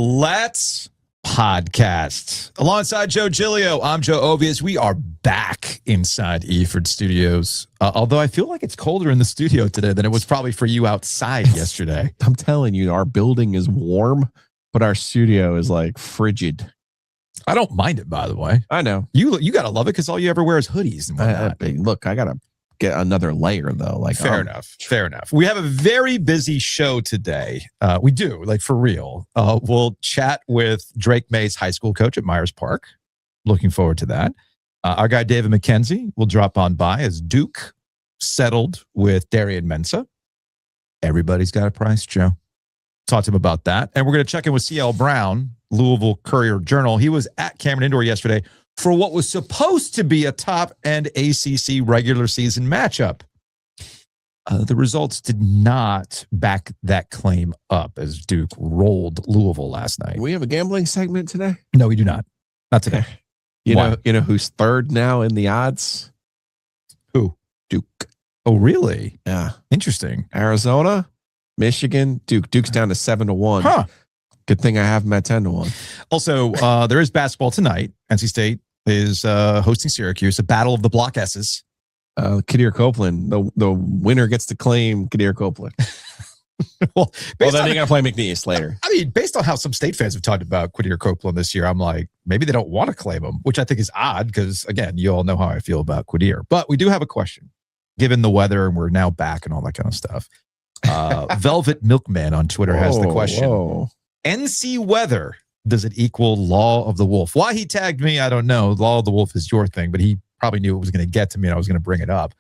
Let's podcast. Alongside Joe Giglio, I'm Joe Ovies. We are back inside Eford Studios. Although I feel like it's colder in the studio today than it was probably for you outside yesterday. I'm telling you, our building is warm, but our studio is like frigid. I don't mind it, by the way. I know. You got to love it because all you ever wear is hoodies and whatnot. Look, I got to get another layer, though. Like Fair enough. We have a very busy show today. We do, like for real. We'll chat with Drake Maye's high school coach at Myers Park. Looking forward to that. Our guy David McKenzie will drop on by as Duke settled with Darian Mensah. Everybody's got a price, Joe. Talk to him about that. And we're going to check in with CL Brown, Louisville Courier-Journal. He was at Cameron Indoor yesterday for what was supposed to be a top-end ACC regular season matchup. The results did not back that claim up as Duke rolled Louisville last night. We have a gambling segment today? No, we do not. Not today. You know who's third now in the odds? Who? Duke. Oh, really? Yeah. Interesting. Arizona, Michigan, Duke. Duke's down to 7-1. Huh. Good thing I have him at 10-1. Also, there is basketball tonight. NC State is hosting Syracuse, a battle of the Block S's. Kadir Copeland, the winner gets to claim Kadir Copeland. well, then you're going to play McNeese later. I mean, based on how some State fans have talked about Kadir Copeland this year, I'm like, maybe they don't want to claim him, which I think is odd because, again, you all know how I feel about Kadir. But we do have a question, given the weather, and we're now back and all that kind of stuff. Velvet Milkman on Twitter has the question. Whoa. NC weather, does it equal Law of the Wolf? Why he tagged me, I don't know. Law of the Wolf is your thing, but he probably knew it was going to get to me and I was going to bring it up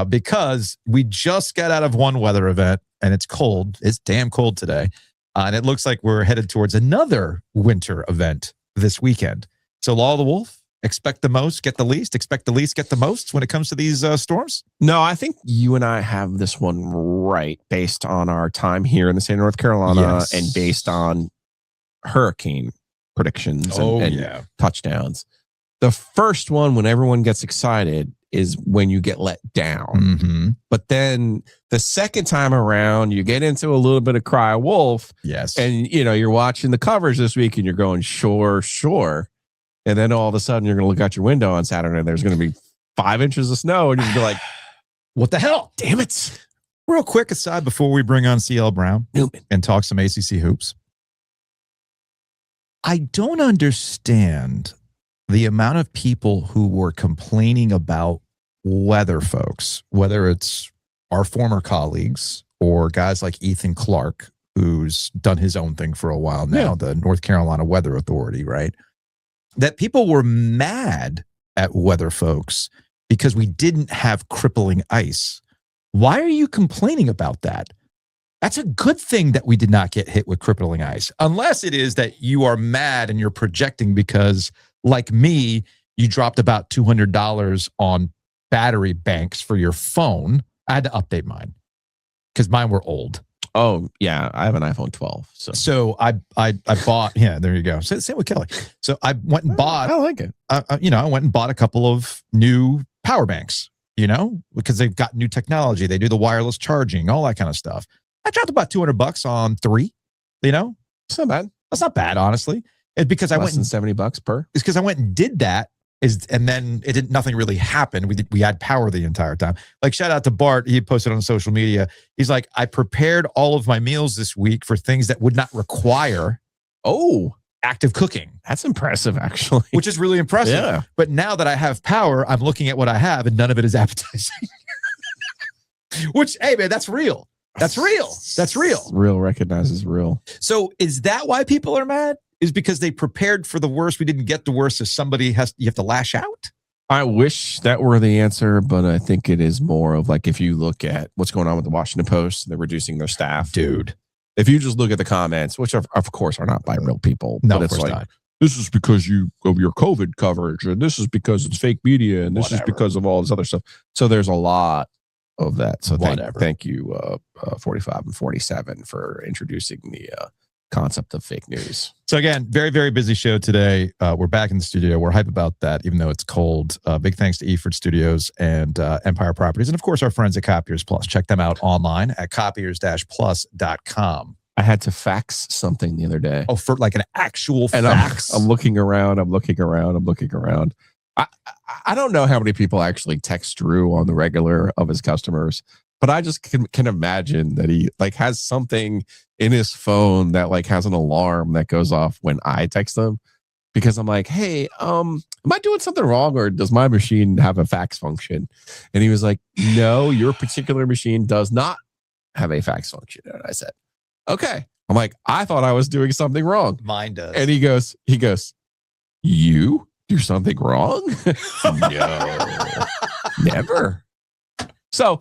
because we just got out of one weather event and it's cold. It's damn cold today. And it looks like we're headed towards another winter event this weekend. So Law of the Wolf, expect the most, get the least, expect the least, get the most when it comes to these storms? No, I think you and I have this one right based on our time here in the state of North Carolina and based on hurricane predictions and touchdowns. The first one, when everyone gets excited, is when you get let down. Mm-hmm. But then the second time around, you get into a little bit of cry wolf. Yes. And, you're watching the coverage this week and you're going, sure. And then all of a sudden, you're going to look out your window on Saturday and there's going to be 5 inches of snow. And you're going to be like, what the hell? Damn it. Real quick aside before we bring on CL Brown and talk some ACC hoops. I don't understand the amount of people who were complaining about weather folks, whether it's our former colleagues or guys like Ethan Clark, who's done his own thing for a while now, the North Carolina Weather Authority, right? That people were mad at weather folks because we didn't have crippling ice. Why are you complaining about that? That's a good thing that we did not get hit with crippling ice, unless it is that you are mad and you're projecting because, like me, you dropped about $200 on battery banks for your phone. I had to update mine because mine were old. Oh, yeah. I have an iPhone 12. So I bought, there you go. Same with Kelly. So I went and bought. I like it. I went and bought a couple of new power banks, because they've got new technology. They do the wireless charging, all that kind of stuff. I dropped about $200 on 3, It's not bad. That's not bad, honestly. It's because I went than $70 per. It's because I went and did that. And then nothing really happened. We had power the entire time. Like, shout out to Bart. He posted on social media. He's like, I prepared all of my meals this week for things that would not require active cooking. That's impressive, actually. Which is really impressive. Yeah. But now that I have power, I'm looking at what I have and none of it is appetizing. Which, hey, man, that's real. That's real. That's real. Real recognizes real. So is that why people are mad? Is because they prepared for the worst. We didn't get the worst. So you have to lash out. I wish that were the answer, but I think it is more of like, if you look at what's going on with the Washington Post, they're reducing their staff. Dude. If you just look at the comments, which of course are not by real people. No, but of it's course like, not. This is because of your COVID coverage, and this is because it's fake media, and this is because of all this other stuff. So there's a lot of that. So thank you, 45 and 47 for introducing the concept of fake news. So again, very, very busy show today. We're back in the studio. We're hype about that, even though it's cold. Big thanks to Eford Studios and Empire Properties. And of course, our friends at Copiers Plus. Check them out online at copiers-plus.com. I had to fax something the other day. Oh, for like an actual fax? I'm looking around. I don't know how many people actually text Drew on the regular of his customers, but I just can imagine that he like has something in his phone that like has an alarm that goes off when I text them, because I'm like, hey, am I doing something wrong, or does my machine have a fax function? And he was like, no, your particular machine does not have a fax function. And I said, okay. I'm like, I thought I was doing something wrong. Mine does. And he goes, you do something wrong? No, never. So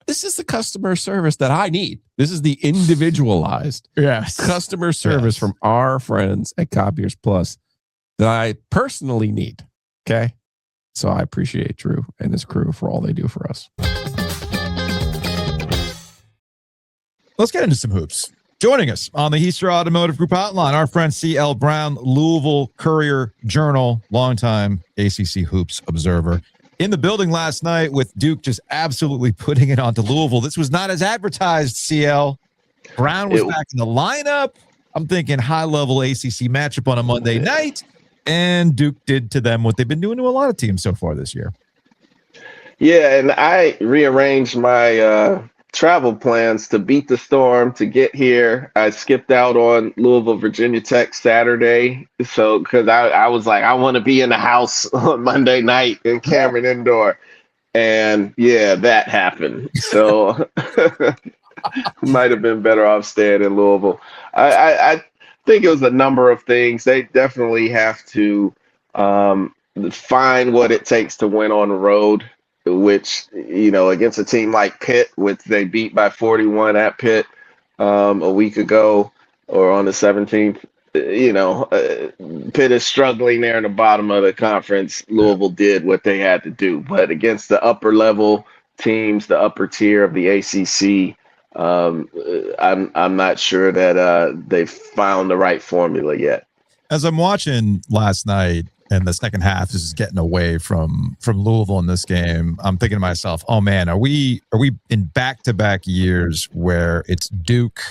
this is the customer service that I need. This is the individualized customer service from our friends at Copiers Plus that I personally need. Okay. So I appreciate Drew and his crew for all they do for us. Let's get into some hoops. Joining us on the Heister Automotive Group hotline, our friend C.L. Brown, Louisville Courier-Journal, longtime ACC hoops observer. In the building last night with Duke just absolutely putting it onto Louisville. This was not as advertised, CL. Brown was back in the lineup. I'm thinking high-level ACC matchup on a Monday night, and Duke did to them what they've been doing to a lot of teams so far this year. Yeah, and I rearranged my travel plans to beat the storm to get here. I skipped out on Louisville, Virginia Tech Saturday. So, because I was like, I want to be in the house on Monday night in Cameron Indoor. And yeah, that happened. So might have been better off staying in Louisville. I think it was a number of things. They definitely have to find what it takes to win on the road, which, you know, against a team like Pitt, which they beat by 41 at Pitt a week ago or on the 17th. You know, Pitt is struggling there in the bottom of the conference. Louisville did what they had to do. But against the upper level teams, the upper tier of the ACC, I'm not sure that they've found the right formula yet. As I'm watching last night, and the second half is getting away from Louisville in this game, I'm thinking to myself, oh man, are we in back-to-back years where it's Duke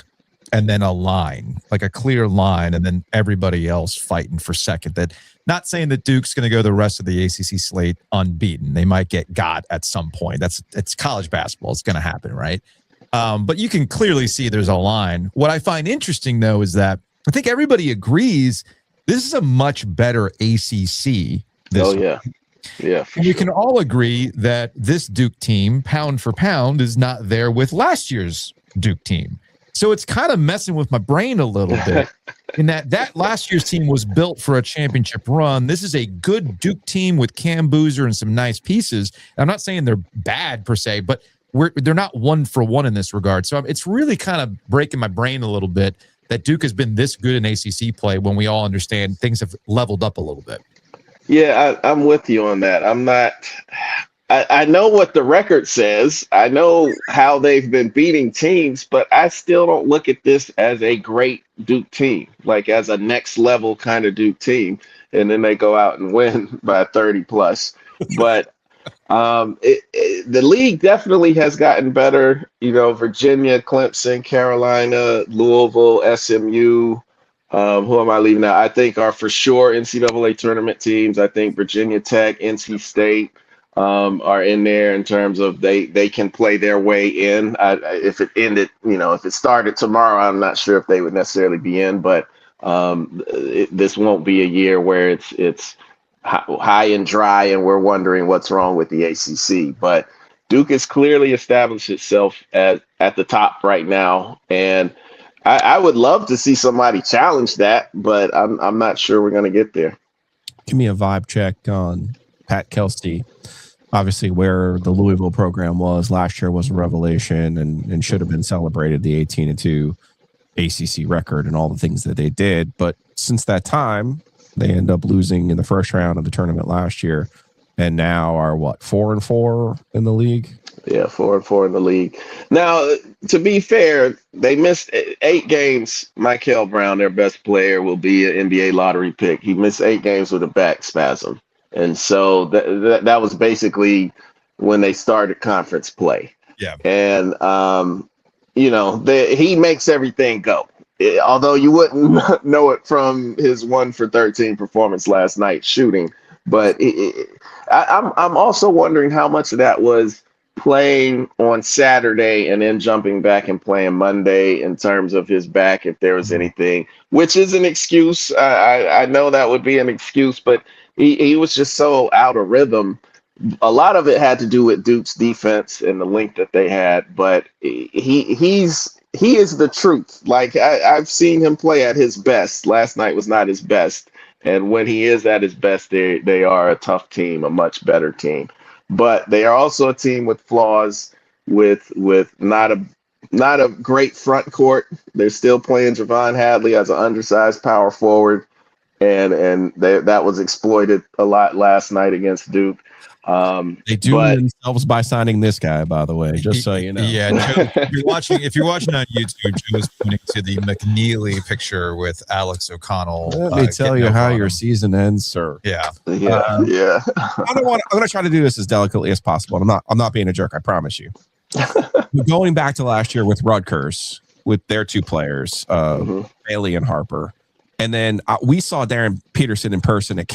and then a line, like a clear line, and then everybody else fighting for second? That, not saying that Duke's going to go the rest of the ACC slate unbeaten. They might get got at some point. It's college basketball. It's going to happen, right? But you can clearly see there's a line. What I find interesting, though, is that I think everybody agrees this is a much better ACC. Yeah. You can all agree that this Duke team, pound for pound, is not there with last year's Duke team. So it's kind of messing with my brain a little bit in that last year's team was built for a championship run. This is a good Duke team with Cam Boozer and some nice pieces. I'm not saying they're bad per se, but they're not one for one in this regard. So it's really kind of breaking my brain a little bit that Duke has been this good in ACC play when we all understand things have leveled up a little bit. Yeah, I'm with you on that. I know what the record says. I know how they've been beating teams, but I still don't look at this as a great Duke team, like as a next level kind of Duke team. And then they go out and win by 30 plus. But the league definitely has gotten better. You know, Virginia, Clemson, Carolina, Louisville, SMU. Who am I leaving out? I think are for sure NCAA tournament teams. I think Virginia Tech, NC State are in there in terms of they can play their way in. If it ended, you know, if it started tomorrow, I'm not sure if they would necessarily be in. But this won't be a year where it's high and dry and we're wondering what's wrong with the ACC. But Duke has clearly established itself at the top right now, and I would love to see somebody challenge that, but I'm not sure we're going to get there. Give me a vibe check on Pat Kelsey. Obviously, where the Louisville program was last year was a revelation and should have been celebrated, the 18-2 ACC record and all the things that they did. But since that time, they end up losing in the first round of the tournament last year, and now are 4-4 in the league. Yeah, 4-4 in the league. Now, to be fair, they missed 8 games. Michael Brown, their best player, will be an NBA lottery pick. He missed 8 games with a back spasm, and so that was basically when they started conference play. Yeah, and you know, he makes everything go. although you wouldn't know it from his 1 for 13 performance last night shooting. But I'm also wondering how much of that was playing on Saturday and then jumping back and playing Monday in terms of his back, if there was anything, which is an excuse. I know that would be an excuse, but he was just so out of rhythm. A lot of it had to do with Duke's defense and the length that they had, but he is the truth. Like I've seen him play at his best. Last night was not his best. And when he is at his best, they are a tough team, a much better team. But they are also a team with flaws, with not a great front court. They're still playing Javon Hadley as an undersized power forward, and that was exploited a lot last night against Duke. They do themselves by signing this guy, by the way, just so you know. Yeah, Joe, if you're watching on YouTube, Joe is pointing to the McNeely picture with Alex O'Connell. Let me tell you how your season ends, sir. Yeah. Yeah. I'm going to try to do this as delicately as possible. I'm not being a jerk, I promise you. Going back to last year with Rutgers, with their two players, Bailey and Harper, and then we saw Darren Peterson in person at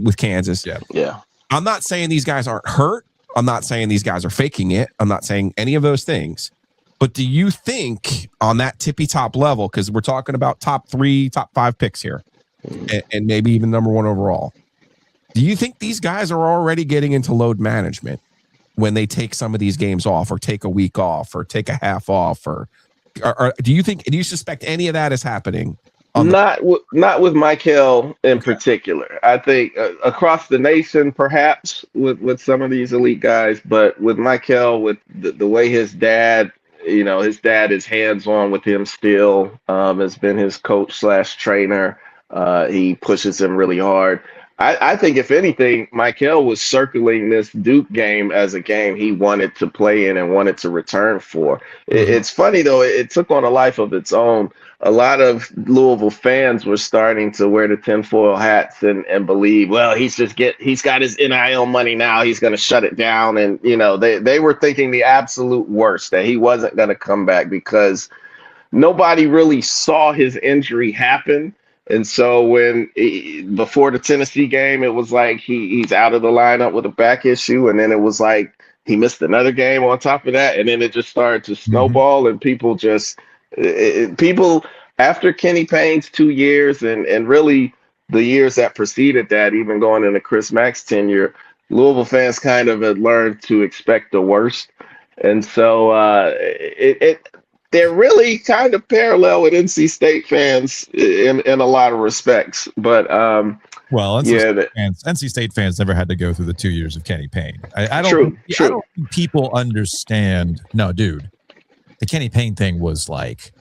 with Kansas. Yeah. I'm not saying these guys aren't hurt. I'm not saying these guys are faking it. I'm not saying any of those things. But do you think on that tippy top level, because we're talking about top 3, top 5 picks here, and maybe even number 1 overall, do you think these guys are already getting into load management when they take some of these games off, or take a week off, or take a half off, or do you suspect any of that is happening? Not with Michael in particular. I think across the nation, perhaps with some of these elite guys, but with Michael, with the way his dad is hands-on with him still, has been his coach / trainer. He pushes him really hard. I think if anything, Michael was circling this Duke game as a game he wanted to play in and wanted to return for. It's funny though, it took on a life of its own. A lot of Louisville fans were starting to wear the tinfoil hats and believe, well, he's got his NIL money now, he's going to shut it down. And, they were thinking the absolute worst, that he wasn't going to come back because nobody really saw his injury happen. And so before the Tennessee game, it was like he's out of the lineup with a back issue. And then it was like he missed another game on top of that. And then it just started to snowball, and people after Kenny Payne's 2 years and really the years that preceded that, even going into Chris Mack's tenure, Louisville fans kind of had learned to expect the worst. And so they're really kind of parallel with NC State fans in a lot of respects. But NC State fans never had to go through the 2 years of Kenny Payne. I don't think people understand. No, dude, the Kenny Payne thing was like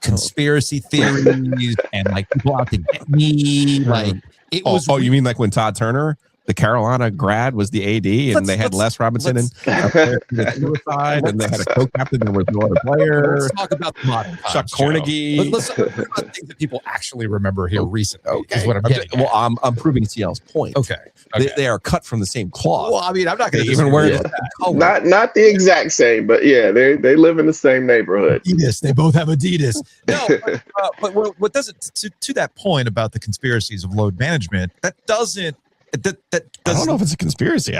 conspiracy theories and like people out to get me. Like it was. Oh, you mean like when Todd Turner, the Carolina grad, was the AD, and they had Les Robinson and suicide, and they had a co-captain. There was no other player. Let's talk about the modern times, Chuck Cornegie. Let's talk about things that people actually remember here recently. Okay. Is what I'm getting. Well, I'm proving CL's point. Okay. They are cut from the same cloth. Well, I mean, I'm not going to even wear not the exact same, but yeah, they live in the same neighborhood. Adidas, they both have Adidas. No, but what does it to that point about the conspiracies of load management? That doesn't. I don't know if it's a conspiracy.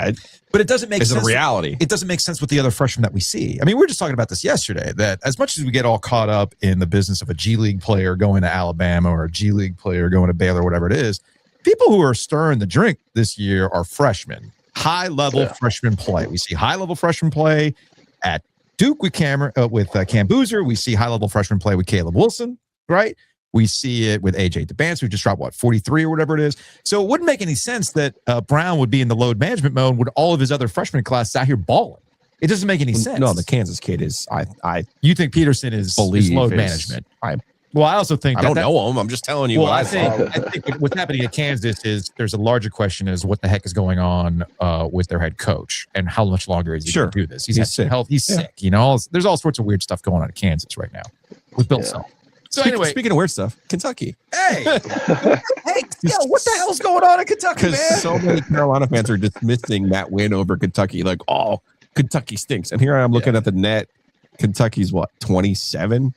But it doesn't make sense. It's a reality. It doesn't make sense with the other freshmen that we see. I mean, we were just talking about this yesterday, that as much as we get all caught up in the business of a G League player going to Alabama or a G League player going to Baylor, whatever it is, people who are stirring the drink this year are freshmen, high-level freshman play. We see high-level freshman play at Duke with Cam Boozer. We see high-level freshman play with Caleb Wilson, right? We see it with AJ DeBance, who just dropped, 43 or whatever it is. So it wouldn't make any sense that Brown would be in the load management mode when all of his other freshman classes out here balling. It doesn't make any sense. No, the Kansas kid is, you think Peterson is load management? I also think I don't know him. I'm just telling you. Well, I think what's happening at Kansas is there's a larger question is what the heck is going on with their head coach and how much longer is he going to do this? He's sick. He's sick. There's all sorts of weird stuff going on at Kansas right now with Bill Self. So anyway, speaking of weird stuff, Kentucky. Hey, what the hell's going on in Kentucky, man? Because so many Carolina fans are dismissing that win over Kentucky, like, oh, Kentucky stinks. And here I am looking at the net. Kentucky's 27,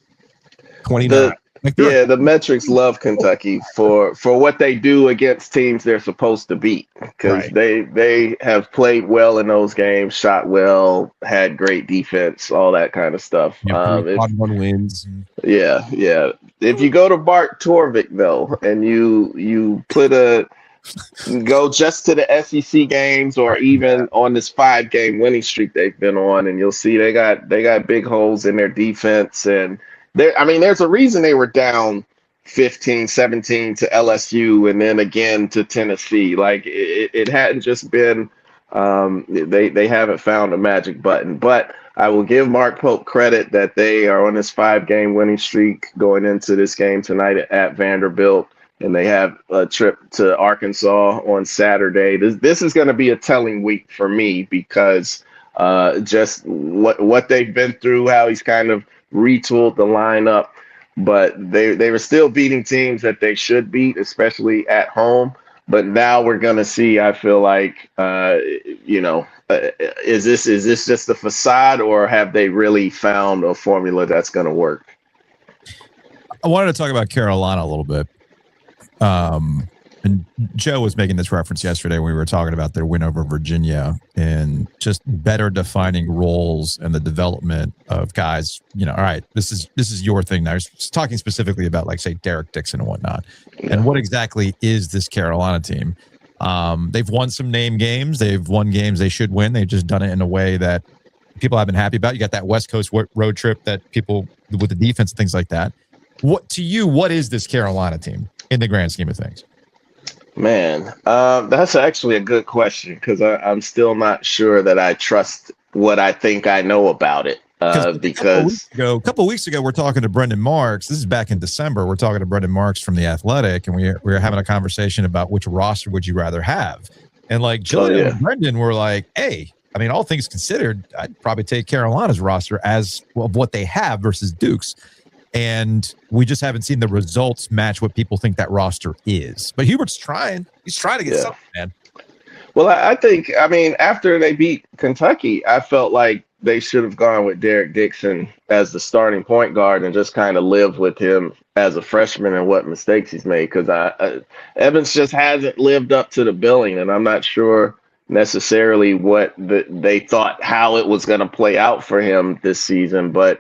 29. Yeah, the metrics love Kentucky for what they do against teams they're supposed to beat, because they have played well in those games, shot well, had great defense, all that kind of stuff. One wins. Yeah. If you go to Bart Torvik though, and you go just to the SEC games, or even on this 5-game winning streak they've been on, and you'll see they got big holes in their defense. And there's a reason they were down 15-17 to LSU and then again to Tennessee. Like it hadn't just been they haven't found a magic button. But I will give Mark Pope credit that they are on this 5-game winning streak going into this game tonight at Vanderbilt. And they have a trip to Arkansas on Saturday. This is going to be a telling week for me, because just what they've been through, how he's kind of retooled the lineup. But they were still beating teams that they should beat, especially at home. But now we're going to see, I feel like, is this just a facade, or have they really found a formula that's going to work? I wanted to talk about Carolina a little bit. And Joe was making this reference yesterday when we were talking about their win over Virginia and just better defining roles and the development of guys. All right, this is your thing now. I was talking specifically about, like, say, Derek Dixon and whatnot. Yeah. And what exactly is this Carolina team? They've won some name games. They've won games they should win. They've just done it in a way that people have been happy about. You got that West Coast road trip that people with the defense and things like that. What is this Carolina team in the grand scheme of things? Man, that's actually a good question, because I'm still not sure that I trust what I think I know about it. Because a couple of weeks ago, we're talking to Brendan Marks. This is back in December. We're talking to Brendan Marks from The Athletic, and we were having a conversation about which roster would you rather have. And like Jillian and Brendan were like, hey, all things considered, I'd probably take Carolina's roster as of what they have versus Duke's. And we just haven't seen the results match what people think that roster is. But Hubert's trying. He's trying to get something, man. Well, I think, after they beat Kentucky, I felt like they should have gone with Derek Dixon as the starting point guard and just kind of lived with him as a freshman and what mistakes he's made. Because Evans just hasn't lived up to the billing, and I'm not sure necessarily what they thought how it was going to play out for him this season. But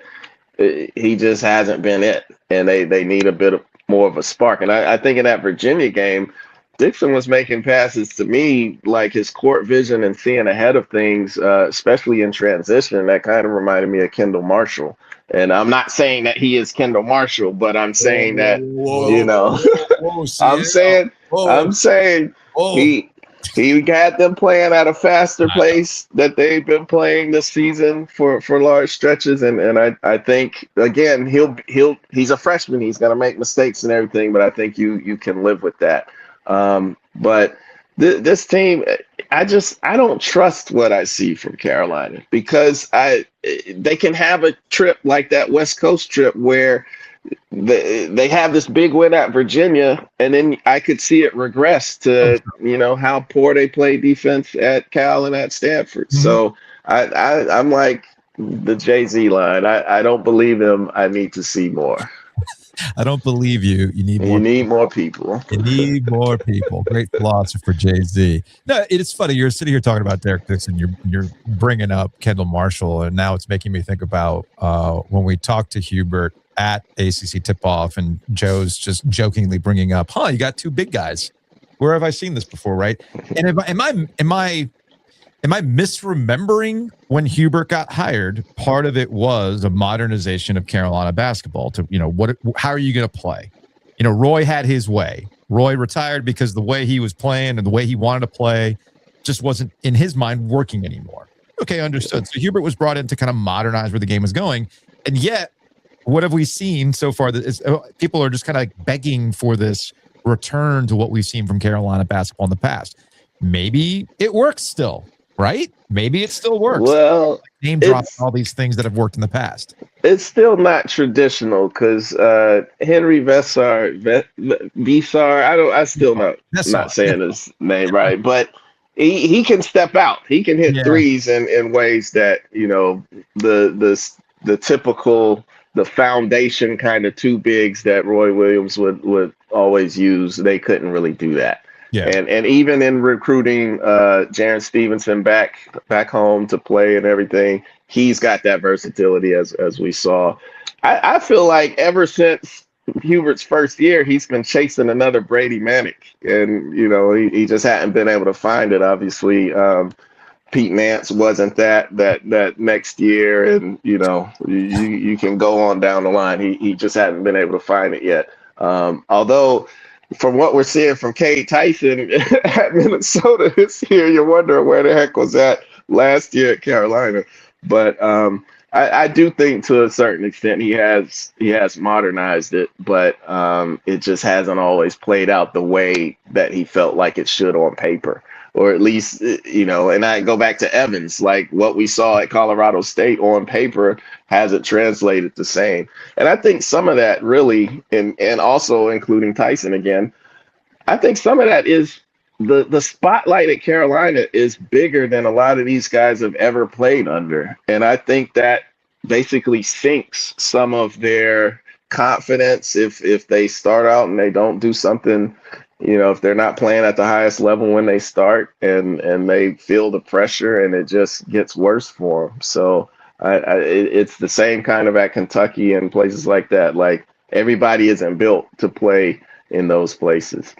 he just hasn't been it, and they need a bit more of a spark. And I think in that Virginia game, Dixon was making passes to me, like his court vision and seeing ahead of things, especially in transition. That kind of reminded me of Kendall Marshall. And I'm not saying that he is Kendall Marshall, but I'm saying I'm saying he had them playing at a faster pace that they've been playing this season for large stretches, and I think again he's a freshman, he's gonna make mistakes and everything, but I think you can live with that. But this team, I don't trust what I see from Carolina, because they can have a trip like that West Coast trip where they have this big win at Virginia, and then I could see it regress to how poor they play defense at Cal and at Stanford. Mm-hmm. So I'm like the Jay-Z line. I don't believe him. I need to see more. I don't believe you. You need more people. You need more people. Great philosopher, Jay-Z. No, it's funny. You're sitting here talking about Derek Dixon. You're bringing up Kendall Marshall, and now it's making me think about when we talked to Hubert at ACC tip-off, and Joe's just jokingly bringing up, you got two big guys. Where have I seen this before, right? And am I misremembering when Hubert got hired? Part of it was a modernization of Carolina basketball to, how are you going to play? Roy had his way. Roy retired because the way he was playing and the way he wanted to play just wasn't, in his mind, working anymore. Okay, understood. So Hubert was brought in to kind of modernize where the game was going. And yet, what have we seen so far? People are just kind of like begging for this return to what we've seen from Carolina basketball in the past. Maybe it works still, right? Maybe it still works. Well, name dropping all these things that have worked in the past. It's still not traditional, because Henry Vesar, I'm still not saying his name right, but he can step out. He can hit threes in ways that the typical the foundation kind of two bigs that Roy Williams would always use. They couldn't really do that. Yeah. And even in recruiting Jaron Stevenson back home to play and everything, he's got that versatility as we saw. I feel like ever since Hubert's first year, he's been chasing another Brady Manick, and he just hadn't been able to find it. Obviously, Pete Nance wasn't that next year, and you can go on down the line. He just hadn't been able to find it yet. Although, from what we're seeing from Cade Tyson at Minnesota this year, you're wondering where the heck was that last year at Carolina. But I do think to a certain extent he has modernized it, but it just hasn't always played out the way that he felt like it should on paper. Or at least, and I go back to Evans, like what we saw at Colorado State on paper hasn't translated the same. And I think some of that really, and also including Tyson again, I think some of that is the spotlight at Carolina is bigger than a lot of these guys have ever played under. And I think that basically sinks some of their confidence if they start out and they don't do something. If they're not playing at the highest level when they start and they feel the pressure and it just gets worse for them. So it's the same kind of at Kentucky and places like that. Like everybody isn't built to play in those places.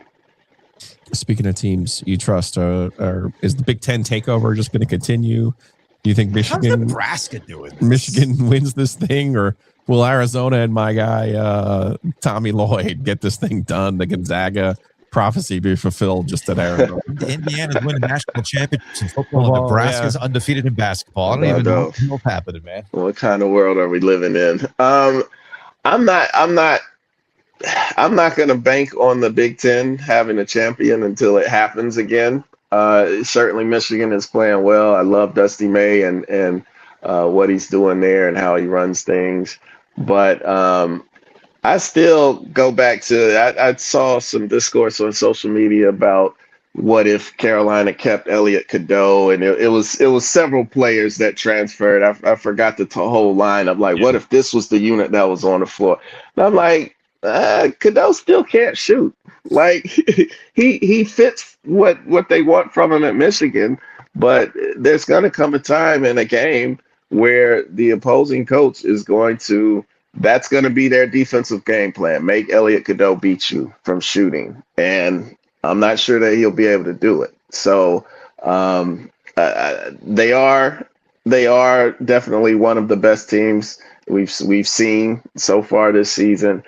Speaking of teams you trust, is the Big Ten takeover just going to continue? Do you think How's Nebraska doing this? Michigan wins this thing, or will Arizona and my guy Tommy Lloyd get this thing done? The Gonzaga prophecy be fulfilled just at Arizona. Indiana's winning national championships in football. And Nebraska's undefeated in basketball. I don't even know what's happening, man. What kind of world are we living in? I'm not going to bank on the Big Ten having a champion until it happens again. Certainly Michigan is playing well. I love Dusty May and what he's doing there and how he runs things. But I still go back to, I saw some discourse on social media about what if Carolina kept Elliot Cadeau, and it was several players that transferred. I forgot the whole lineup. Like, what if this was the unit that was on the floor? And I'm like, Cadeau still can't shoot. Like he fits what they want from him at Michigan, but there's going to come a time in a game where the opposing coach is going to. That's going to be their defensive game plan. Make Elliot Cadeau beat you from shooting. And I'm not sure that he'll be able to do it. So they are definitely one of the best teams we've seen so far this season.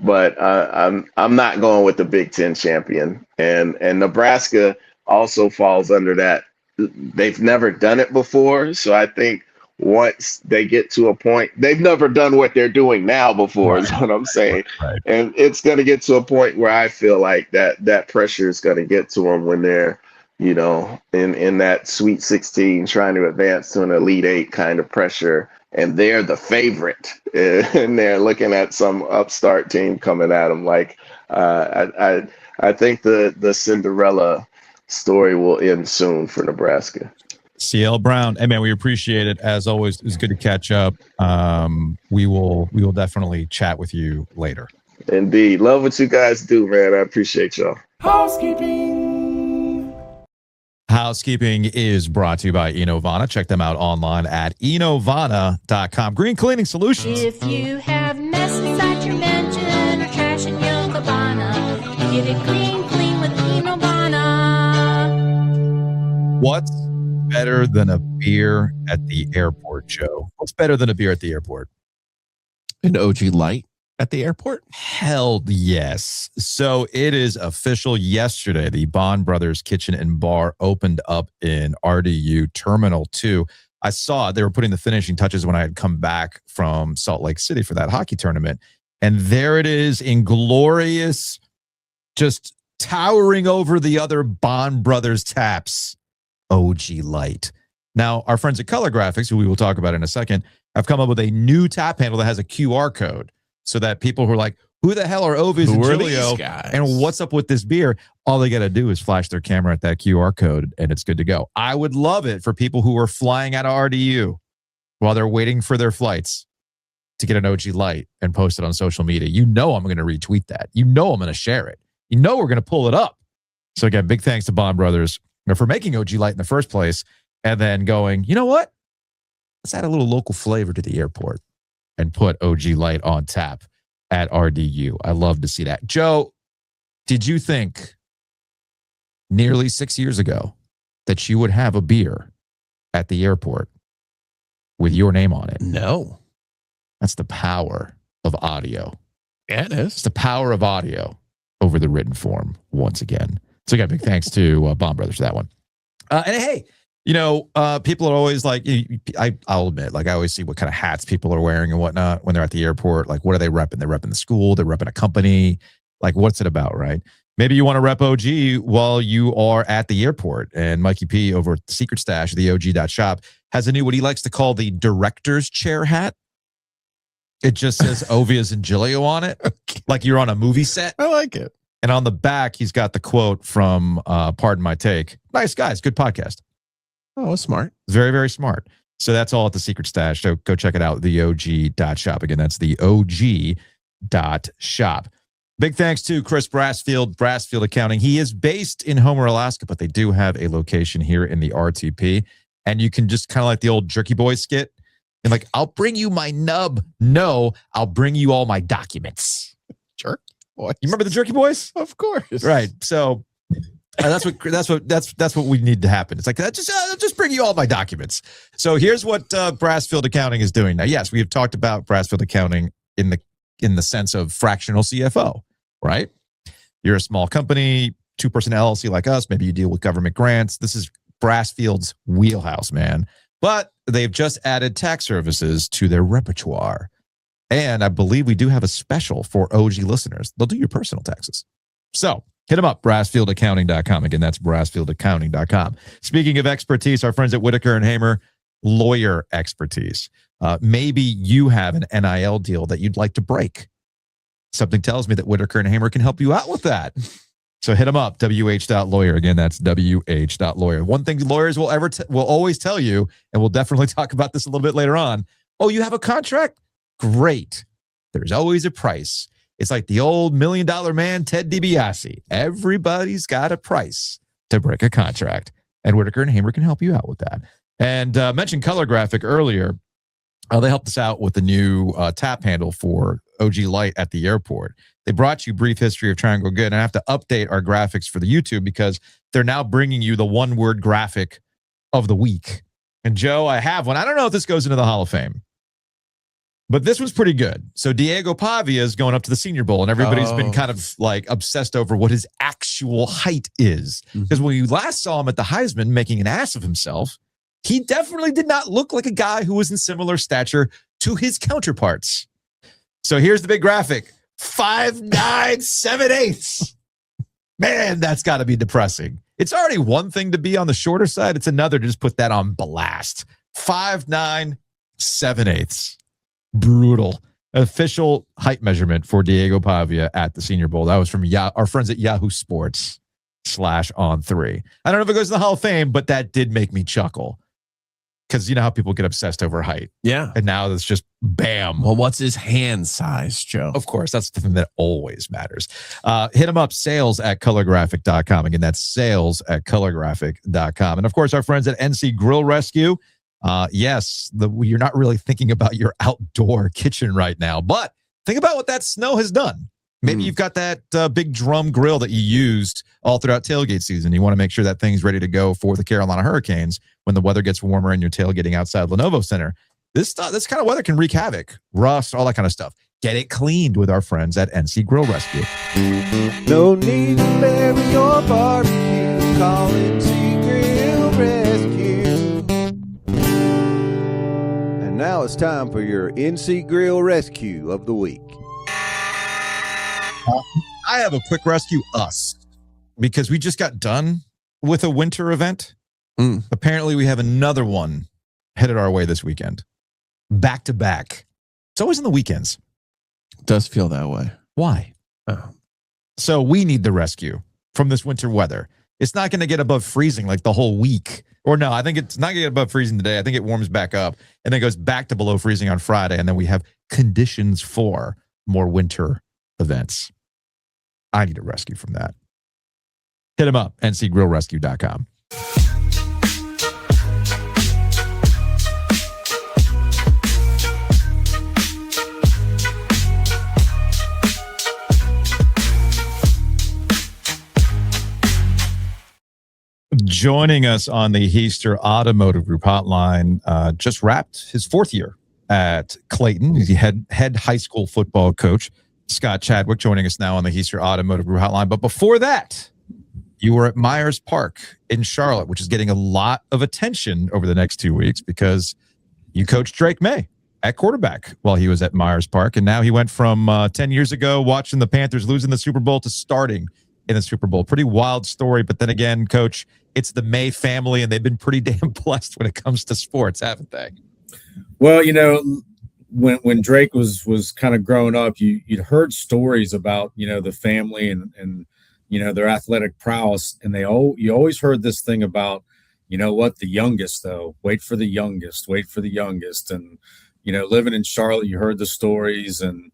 But I'm not going with the Big Ten champion. And Nebraska also falls under that. They've never done it before. So I think once they get to a point, they've never done what they're doing now before, is what I'm saying. Right. And it's going to get to a point where I feel like that pressure is going to get to them when they're, in that Sweet 16 trying to advance to an Elite 8 kind of pressure. And they're the favorite, and they're looking at some upstart team coming at them. Like, I think the Cinderella story will end soon for Nebraska. CL Brown, hey man, we appreciate it as always. It's good to catch up. We will definitely chat with you later. Indeed, love what you guys do, man. I appreciate y'all. Housekeeping is brought to you by Enovana. Check them out online at enovana.com. Green Cleaning Solutions. If you have mess inside your mansion or trash in your cabana, get it clean with Enovana. What's better than a beer at the airport, Joe? What's better than a beer at the airport? An OG Light at the airport? Hell yes. So it is official. Yesterday, the Bond Brothers Kitchen and Bar opened up in RDU Terminal 2. I saw they were putting the finishing touches when I had come back from Salt Lake City for that hockey tournament. And there it is in glorious, just towering over the other Bond Brothers taps. OG Light. Now, our friends at Color Graphics, who we will talk about in a second, have come up with a new tap handle that has a QR code so that people who are like, who the hell are Ovies and Giglio? And what's up with this beer? All they got to do is flash their camera at that QR code and it's good to go. I would love it for people who are flying out of RDU while they're waiting for their flights. to get an OG Light and post it on social media, you know I'm going to retweet that. You know I'm going to share it. You know we're going to pull it up. So again, big thanks to Bond Brothers for making OG Light in the first place, and then going, you know what? Let's add a little local flavor to the airport and put OG Light on tap at RDU. I love to see that. Joe, did you think nearly 6 years ago that you would have a beer at the airport with your name on it? No. That's the power of audio. Yeah, it is. It's the power of audio over the written form once again. So again, big thanks to Bond Brothers for that one. And hey, people are always like, I'll admit, like I always see what kind of hats people are wearing and whatnot when they're at the airport. Like, what are they repping? They're repping the school. They're repping a company. Like, what's it about, right? Maybe you want to rep OG while you are at the airport. And Mikey P over at the Secret Stash, the OG.shop, has a new, what he likes to call the director's chair hat. It just says Ovies Giglio on it, like you're on a movie set. I like it. And on the back, he's got the quote from Pardon My Take. Nice guys, good podcast. Oh, smart. Very, very smart. So that's all at the Secret Stash. So go check it out, the OG.shop. Again, that's the OG.shop. Big thanks to Chris Brassfield Accounting. He is based in Homer, Alaska, but they do have a location here in the RTP. And you can just kind of like the old Jerky Boys skit. And like, I'll bring you my nub. No, I'll bring you all my documents. Jerky Boys. You remember the Jerky Boys? Of course. Right. So that's what we need to happen. It's like, just bring you all my documents. So here's what Brassfield Accounting is doing now. Yes, we have talked about Brassfield Accounting in the sense of fractional CFO, right? You're a small company, 2-person LLC like us. Maybe you deal with government grants. This is Brassfield's wheelhouse, man. But they've just added tax services to their repertoire. And I believe we do have a special for OG listeners. They'll do your personal taxes. So hit them up, brassfieldaccounting.com. Again, that's brassfieldaccounting.com. Speaking of expertise, our friends at Whitaker and Hamer, lawyer expertise. Maybe you have an NIL deal that you'd like to break. Something tells me that Whitaker and Hamer can help you out with that. So hit them up, wh.lawyer. Again, that's wh.lawyer. One thing lawyers will always tell you, and we'll definitely talk about this a little bit later on. Oh, you have a contract? Great. There's always a price. It's like the old $1 million man, Ted DiBiase. Everybody's got a price to break a contract. And Whitaker and Hamer can help you out with that. And mentioned Color Graphic earlier. They helped us out with the new tap handle for OG Light at the airport. They brought you Brief History of Triangle Good. And I have to update our graphics for the YouTube because they're now bringing you the one-word graphic of the week. And Joe, I have one. I don't know if this goes into the Hall of Fame, but this was pretty good. So Diego Pavia is going up to the Senior Bowl, and everybody's been kind of like obsessed over what his actual height is. Because when you last saw him at the Heisman making an ass of himself, he definitely did not look like a guy who was in similar stature to his counterparts. So here's the big graphic. 5'9", 7/8. Man, that's got to be depressing. It's already one thing to be on the shorter side. It's another to just put that on blast. 5'9", 7/8. Brutal. Official height measurement for Diego Pavia at the Senior Bowl. That was from our friends at Yahoo Sports /On3. I don't know if it goes to the Hall of Fame, but that did make me chuckle. Because you know how people get obsessed over height. Yeah. And now it's just bam. Well, what's his hand size, Joe? Of course, that's the thing that always matters. Hit him up, sales@colorgraphic.com. Again, that's sales@colorgraphic.com. And of course, our friends at NC Grill Rescue. Yes, you're not really thinking about your outdoor kitchen right now, but think about what that snow has done. Maybe you've got that big drum grill that you used all throughout tailgate season. You want to make sure that thing's ready to go for the Carolina Hurricanes when the weather gets warmer and you're tailgating outside Lenovo Center. This kind of weather can wreak havoc, rust, all that kind of stuff. Get it cleaned with our friends at NC Grill Rescue. No need to bury your barbecue. Call NC Grill Rescue. And now it's time for your NC Grill Rescue of the week. I have a quick rescue us because we just got done with a winter event. Apparently we have another one headed our way this weekend. Back to back. It's always on the weekends. It does feel that way. Why? Oh. So we need the rescue from this winter weather. It's not going to get above freezing like the whole week. Or no, I think it's not going to get above freezing today. I think it warms back up and then goes back to below freezing on Friday. And then we have conditions for more winter events. I need a rescue from that. Hit him up, ncgrillrescue.com. Joining us on the Heister Automotive Group hotline, just wrapped his 4th year at Clayton. He's the head high school football coach, Scott Chadwick, joining us now on the Heister Automotive Group hotline. But before that, you were at Myers Park in Charlotte, which is getting a lot of attention over the next 2 weeks because you coached Drake Maye at quarterback while he was at Myers Park. And now he went from 10 years ago watching the Panthers losing the Super Bowl to starting in the Super Bowl. Pretty wild story. But then again, Coach, it's the Maye family, and they've been pretty damn blessed when it comes to sports, haven't they? Well, when Drake was kind of growing up, you'd heard stories about, the family and their athletic prowess. And you always heard this thing about, the youngest, though, wait for the youngest. And, living in Charlotte, you heard the stories. And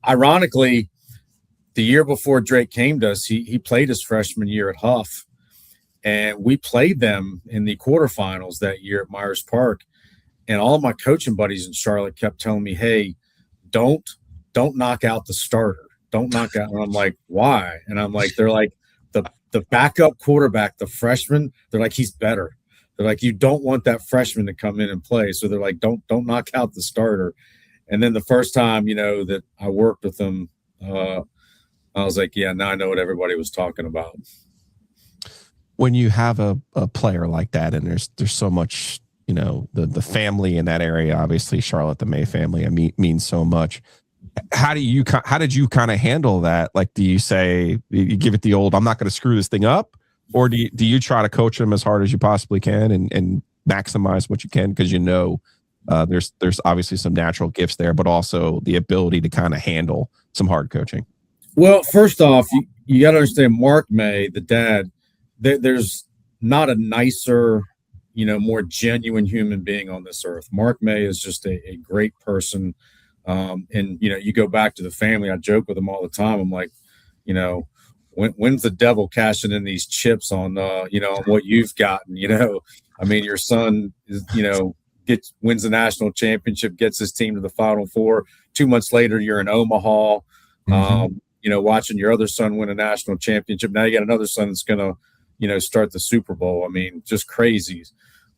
ironically, the year before Drake came to us, he played his freshman year at Huff. And we played them in the quarterfinals that year at Myers Park. And all of my coaching buddies in Charlotte kept telling me, hey, don't knock out the starter. Don't knock out. And I'm like, why? And I'm like, they're like, the backup quarterback, the freshman, they're like, he's better. They're like, you don't want that freshman to come in and play. So they're like, don't knock out the starter. And then the first time, that I worked with them, I was like, yeah, now I know what everybody was talking about. When you have a player like that, and there's so much, the family in that area, obviously Charlotte, the Maye family, means so much. How did you kind of handle that? Like, do you say, you give it the old, I'm not going to screw this thing up? Or do you try to coach them as hard as you possibly can and maximize what you can? Because there's obviously some natural gifts there, but also the ability to kind of handle some hard coaching. Well, first off, you got to understand Mark Maye, the dad, there's not a nicer, more genuine human being on this earth. Mark Maye is just a great person. And, you go back to the family. I joke with him all the time. I'm like, when's the devil cashing in these chips on, on what you've gotten? I mean, your son is, wins the national championship, gets his team to the Final Four. 2 months later, you're in Omaha, watching your other son win a national championship. Now you got another son that's going to, start the Super Bowl. I mean, just crazy.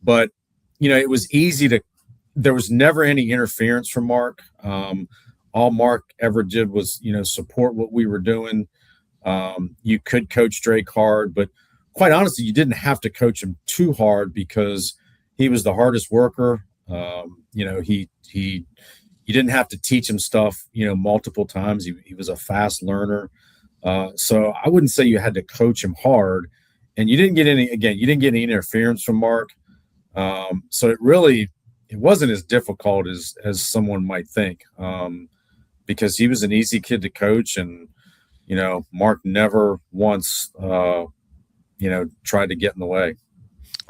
But, it was easy there was never any interference from Mark. All Mark ever did was, support what we were doing. You could coach Drake hard, but quite honestly, you didn't have to coach him too hard because he was the hardest worker. You didn't have to teach him stuff, multiple times. He was a fast learner. So I wouldn't say you had to coach him hard. And you didn't get any interference from Mark. So it wasn't as difficult as someone might think, because he was an easy kid to coach. And, Mark never once, tried to get in the way.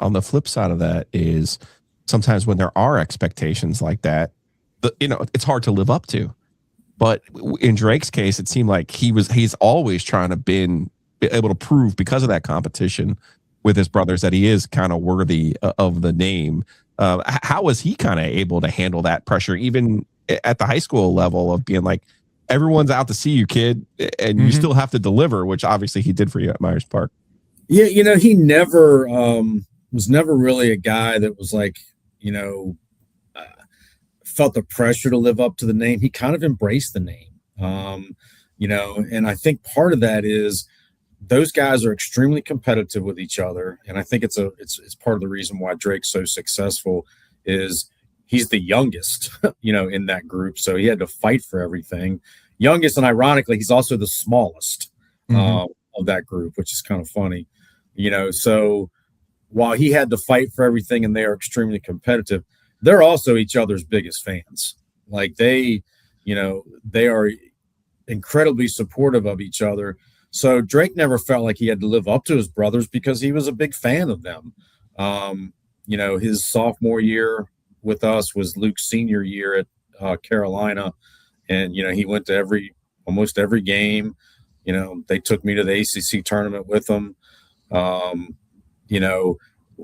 On the flip side of that is sometimes when there are expectations like that, it's hard to live up to. But in Drake's case, it seemed like he's always trying to be able to prove, because of that competition with his brothers, that he is kind of worthy of the name. How was he kind of able to handle that pressure, even at the high school level, of being like, everyone's out to see you, kid, and you still have to deliver, which obviously he did for you at Myers Park? Yeah, he never was never really a guy that was like, felt the pressure to live up to the name. He kind of embraced the name, and I think part of that is those guys are extremely competitive with each other. And I think it's part of the reason why Drake's so successful is he's the youngest, in that group. So he had to fight for everything. Youngest, and ironically, he's also the smallest of that group, which is kind of funny, So while he had to fight for everything and they are extremely competitive, they're also each other's biggest fans. Like they are incredibly supportive of each other. So Drake never felt like he had to live up to his brothers because he was a big fan of them. His sophomore year with us was Luke's senior year Carolina, and he went to almost every game. They took me to the ACC tournament with them.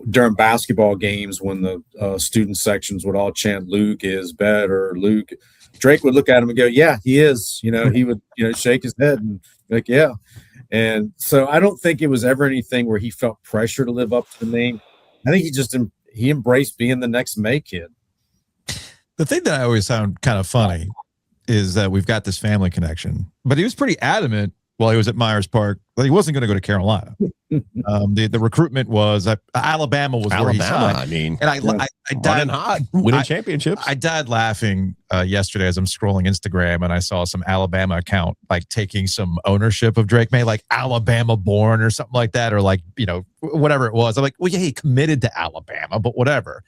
During basketball games, when the student sections would all chant "Luke is better," Drake would look at him and go, "Yeah, he is." He would shake his head and like, "Yeah." And so I don't think it was ever anything where he felt pressure to live up to the name. I think he embraced being the next May kid. The thing that I always found kind of funny is that we've got this family connection, but he was pretty adamant while he was at Myers Park that he wasn't going to go to Carolina. The recruitment was Alabama was where he signed. I mean, and I died hot, winning championships. I died laughing yesterday as I'm scrolling Instagram and I saw some Alabama account like taking some ownership of Drake Maye, like Alabama born or something like that, or like whatever it was. I'm like, well, yeah, he committed to Alabama, but whatever.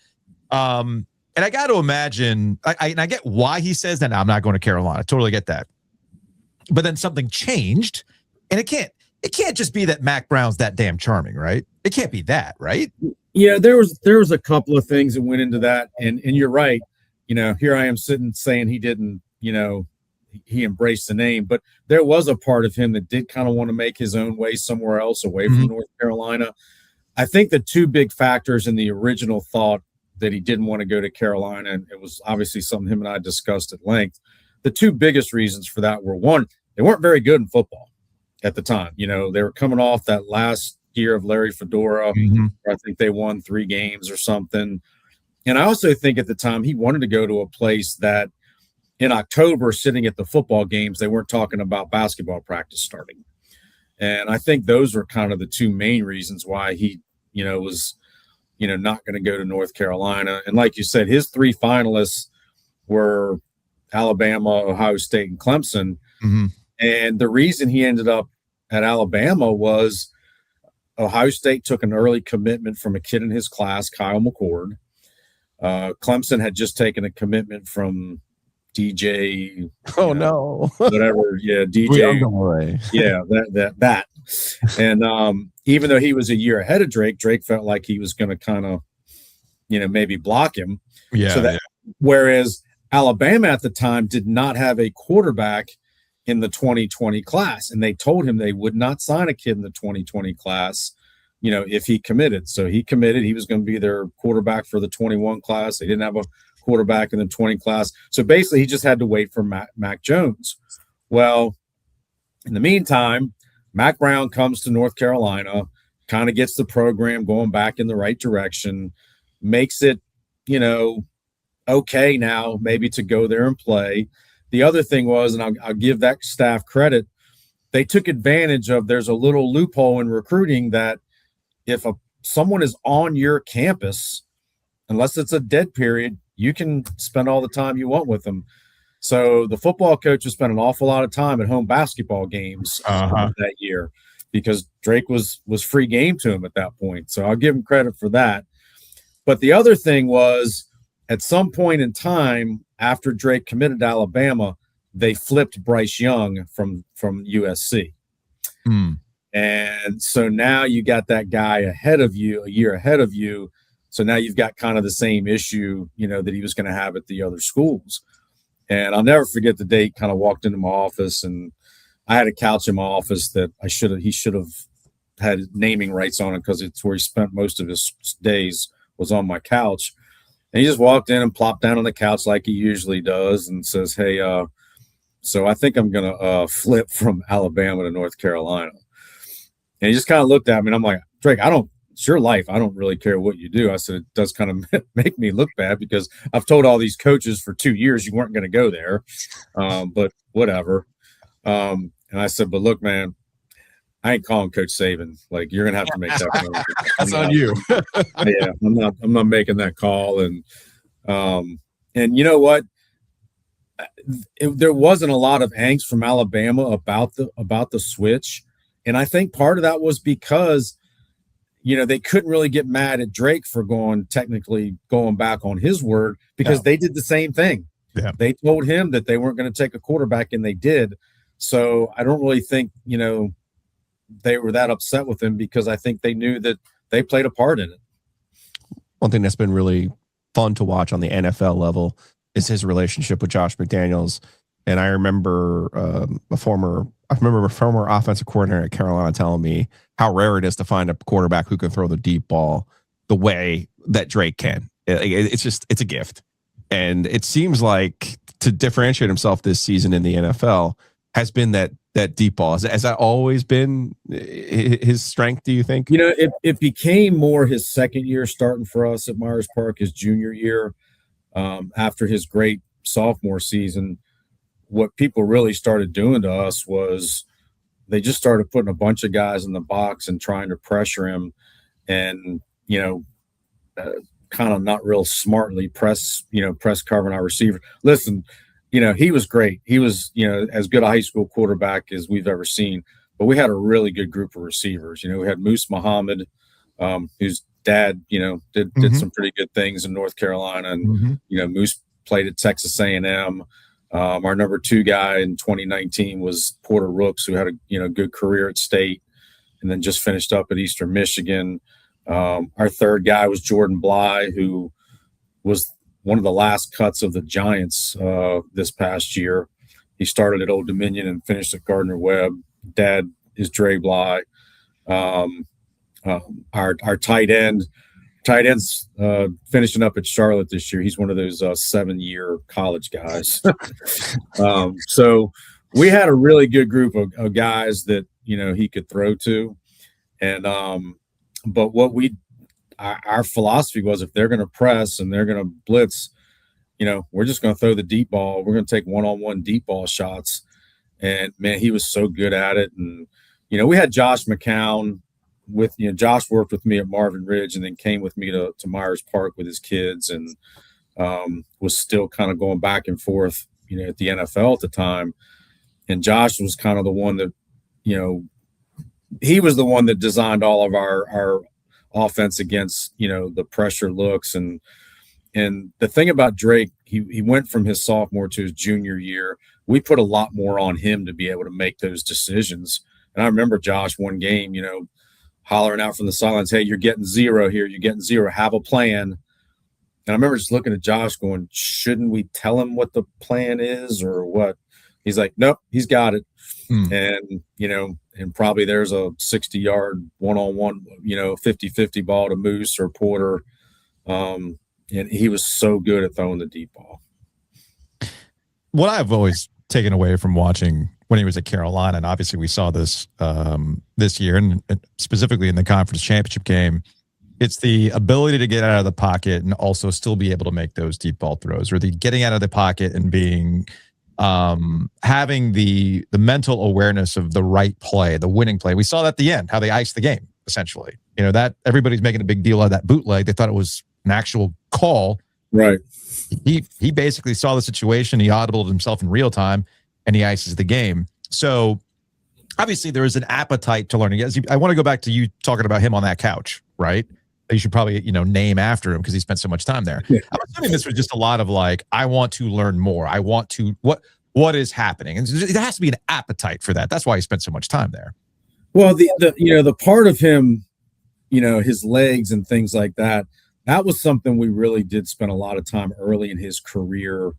And I got to imagine, I get why he says that. I'm not going to Carolina. I totally get that. But then something changed, and it can't just be that Mac Brown's that damn charming, right? It can't be that, right? Yeah, there was a couple of things that went into that, and you're right. Here I am sitting saying he didn't, he embraced the name, but there was a part of him that did kind of want to make his own way somewhere else away from North Carolina. I think the two big factors in the original thought that he didn't want to go to Carolina, and it was obviously something him and I discussed at length. The two biggest reasons for that were, one, they weren't very good in football at the time. They were coming off that last year of Larry Fedora. Where I think they won 3 games or something. And I also think at the time he wanted to go to a place that in October, sitting at the football games, they weren't talking about basketball practice starting. And I think those were kind of the two main reasons why he, was, not going to go to North Carolina. And like you said, his 3 finalists were Alabama, Ohio State, and Clemson. And the reason he ended up at Alabama was Ohio State took an early commitment from a kid in his class, Kyle McCord. Clemson had just taken a commitment from DJ. Whatever. Yeah, DJ. Yeah, that. And even though he was a year ahead of Drake felt like he was going to kind of, maybe block him. Yeah. Whereas Alabama at the time did not have a quarterback in the 2020 class, and they told him they would not sign a kid in the 2020 class, if he committed. So he committed. He was going to be their quarterback for the 21 class. They didn't have a quarterback in the 20 class. So basically he just had to wait for Mac Jones. Well, in the meantime, Mac Brown comes to North Carolina, kind of gets the program going back in the right direction, makes it, okay now maybe to go there and play. The other thing was, and I'll give that staff credit, they took advantage of, there's a little loophole in recruiting that if someone is on your campus, unless it's a dead period, you can spend all the time you want with them. So the football coaches spent an awful lot of time at home basketball games that year because Drake was free game to him at that point. So I'll give him credit for that. But the other thing was, at some point in time after Drake committed to Alabama, they flipped Bryce Young from USC. And so now you got that guy ahead of you, a year ahead of you. So now you've got kind of the same issue, that he was going to have at the other schools. And I'll never forget the day he kind of walked into my office, and I had a couch in my office that he should have had naming rights on it because it's where he spent most of his days was on my couch. And he just walked in and plopped down on the couch like he usually does and says, "Hey, so I think I'm going to flip from Alabama to North Carolina." And he just kind of looked at me, and I'm like, "Drake, it's your life. I don't really care what you do." I said, "It does kind of make me look bad because I've told all these coaches for 2 years you weren't going to go there, but whatever." And I said, "But look, man, I ain't calling Coach Saban. Like, you're gonna have to make that call. That's on you." Yeah, I'm not making that call. And you know what? There wasn't a lot of angst from Alabama about the switch, and I think part of that was because they couldn't really get mad at Drake for technically going back on his word because they did the same thing. Yeah. They told him that they weren't going to take a quarterback, and they did. So I don't really think they were that upset with him because I think they knew that they played a part in it. One thing that's been really fun to watch on the NFL level is his relationship with Josh McDaniels. And I remember a former offensive coordinator at Carolina telling me how rare it is to find a quarterback who can throw the deep ball the way that Drake can. It's a gift. And it seems like to differentiate himself this season in the NFL has been that deep ball. Has that always been his strength, do you think? It became more his second year starting for us at Myers Park, his junior year, after his great sophomore season. What people really started doing to us was they just started putting a bunch of guys in the box and trying to pressure him and, kind of not real smartly press covering our receiver. Listen, he was great. He was, as good a high school quarterback as we've ever seen, but we had a really good group of receivers. We had Moose Muhammad, whose dad, did some pretty good things in North Carolina. And, Moose played at Texas A&M. Our number 2 guy in 2019 was Porter Rooks, who had a good career at State and then just finished up at Eastern Michigan. Our third guy was Jordan Bly, who was one of the last cuts of the Giants this past year. He started at Old Dominion and finished at Gardner Webb. Dad is Dre Bly. Our tight end's finishing up at Charlotte this year. He's one of those 7-year college guys. So we had a really good group of guys that he could throw to, and but our philosophy was, if they're going to press and they're going to blitz, we're just going to throw the deep ball. We're going to take one-on-one deep ball shots. And man, he was so good at it. And, we had Josh McCown with, Josh worked with me at Marvin Ridge and then came with me to Myers Park with his kids, and was still kind of going back and forth, at the NFL at the time. And Josh was kind of the one that, he was the one that designed all of our offense against, the pressure looks. And the thing about Drake, he went from his sophomore to his junior year. We put a lot more on him to be able to make those decisions. And I remember Josh one game, hollering out from the sidelines, "Hey, you're getting 0 here. You're getting 0. Have a plan." And I remember just looking at Josh going, shouldn't we tell him what the plan is or what? He's like, nope, he's got it. And, and probably there's a 60-yard one-on-one, 50-50 ball to Moose or Porter. And he was so good at throwing the deep ball. What I've always taken away from watching when he was at Carolina, and obviously we saw this this year, and specifically in the conference championship game, it's the ability to get out of the pocket and also still be able to make those deep ball throws, or the getting out of the pocket and being having the mental awareness of the right play, the winning play. We saw that at the end, how they iced the game, essentially. That everybody's making a big deal out of that bootleg. They thought it was an actual call. Right. He basically saw the situation. He audibled himself in real time, and he ices the game. So obviously there is an appetite to learning. I want to go back to you talking about him on that couch, right? You should probably, name after him because he spent so much time there. Yeah. I'm assuming this was just a lot of like, I want to learn more. I want to, what is happening? And there has to be an appetite for that. That's why he spent so much time there. Well, the part of him, his legs and things like that, that was something we really did spend a lot of time early in his career,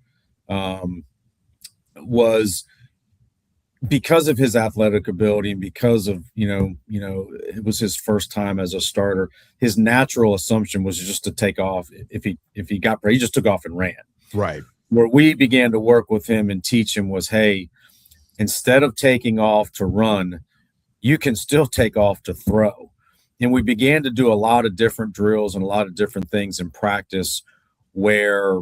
was because of his athletic ability and because of, it was his first time as a starter. His natural assumption was just to take off. If he got, he just took off and ran. Right. Where we began to work with him and teach him was, hey, instead of taking off to run, you can still take off to throw. And we began to do a lot of different drills and a lot of different things in practice where,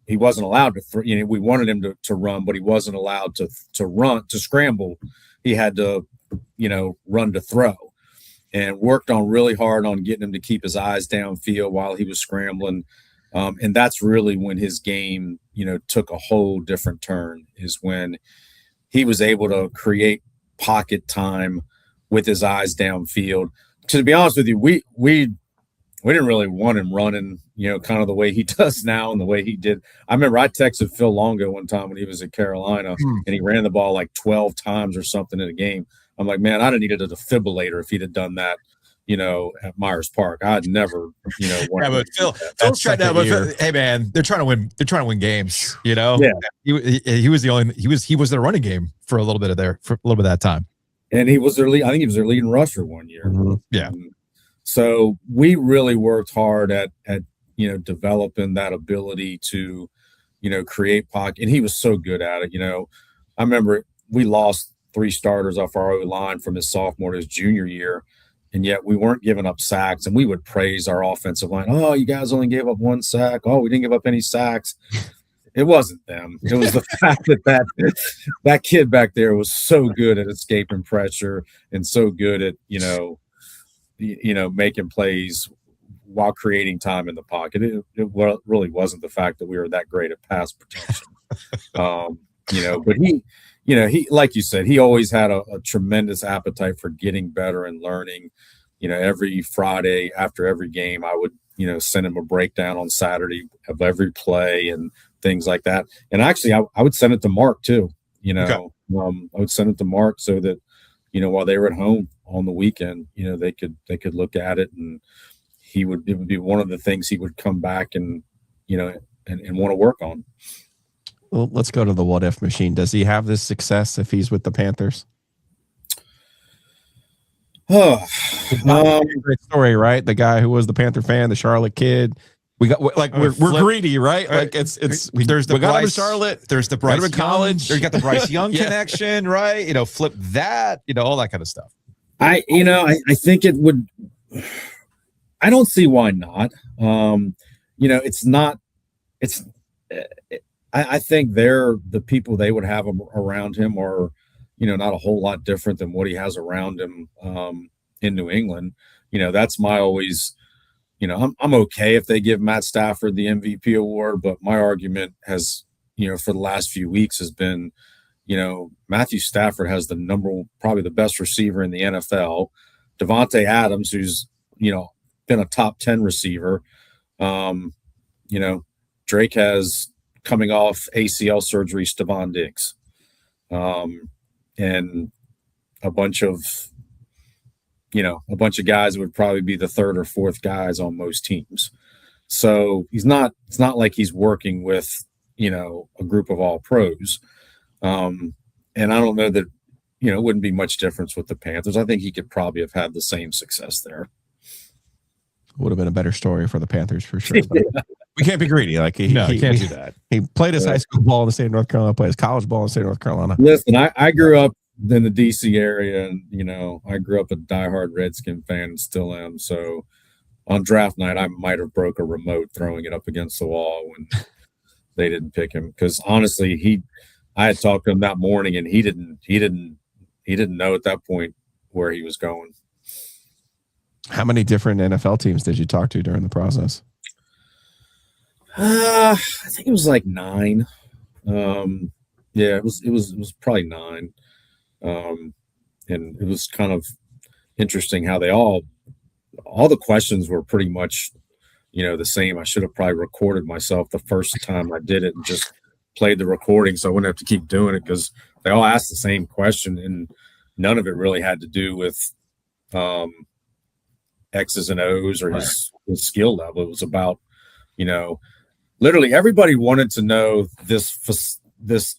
he wasn't allowed to throw. We wanted him to run, but he wasn't allowed to run, to scramble. He had to, run to throw, and worked on really hard on getting him to keep his eyes downfield while he was scrambling. And that's really when his game, took a whole different turn, is when he was able to create pocket time with his eyes downfield. To be honest with you, we didn't really want him running, kind of the way he does now and the way he did. I remember I texted Phil Longo one time when he was at Carolina and he ran the ball like 12 times or something in a game. I'm like, man, I'd have needed a defibrillator if he'd have done that, at Myers Park. I'd never, Yeah, but Phil's trying to. Hey, man, they're trying to win. They're trying to win games. Yeah. He was the only. He was their running game for a little bit of that time. And he was their lead. I think he was their leading rusher one year. Mm-hmm. Yeah. So we really worked hard at developing that ability to, create pocket. And he was so good at it. I remember we lost 3 starters off our O-line from his sophomore to his junior year. And yet we weren't giving up sacks, and we would praise our offensive line. Oh, you guys only gave up 1 sack. Oh, we didn't give up any sacks. It wasn't them. It was the fact that kid back there was so good at escaping pressure and so good at, making plays while creating time in the pocket. It really wasn't the fact that we were that great at pass protection. But he, like you said, he always had a tremendous appetite for getting better and learning. Every Friday after every game, I would, send him a breakdown on Saturday of every play and things like that. And actually, I would send it to Mark too. Okay. I would send it to Mark so that, while they were at home on the weekend, they could look at it, and it would be one of the things he would come back and want to work on. Well, let's go to the what if machine. Does he have this success if he's with the Panthers? Great story, right? The guy who was the Panther fan, the Charlotte kid. We're greedy, right? Like there's the Bryce, Charlotte. There's the Bryce Young, college. You got the Bryce Young connection, right? Flip that, all that kind of stuff. I think it would. I don't see why not. It's not. It's. I think the people they would have around him are, not a whole lot different than what he has around him in New England. That's my always. I'm okay if they give Matt Stafford the MVP award, but my argument has, for the last few weeks has been, Matthew Stafford has probably the best receiver in the NFL. Devontae Adams, who's, been a top 10 receiver. Drake has, coming off ACL surgery, Stephon Diggs, and a bunch of guys would probably be the 3rd or 4th guys on most teams. So it's not like he's working with, a group of all pros. And I don't know that, it wouldn't be much difference with the Panthers. I think he could probably have had the same success there. Would have been a better story for the Panthers for sure. We can't be greedy. Like he can't do that. He played his high school ball in the state of North Carolina, played his college ball in the state of North Carolina. Listen, I grew up in the DC area, and I grew up a diehard Redskin fan and still am. So on draft night, I might have broke a remote throwing it up against the wall when they didn't pick him. Because honestly, I had talked to him that morning, and he didn't know at that point where he was going. How many different NFL teams did you talk to during the process? I think it was like 9. It was probably 9. And it was kind of interesting how they all the questions were pretty much, the same. I should have probably recorded myself the first time I did it and just played the recording so I wouldn't have to keep doing it, because they all asked the same question and none of it really had to do with X's and O's or his skill level. It was about, literally everybody wanted to know this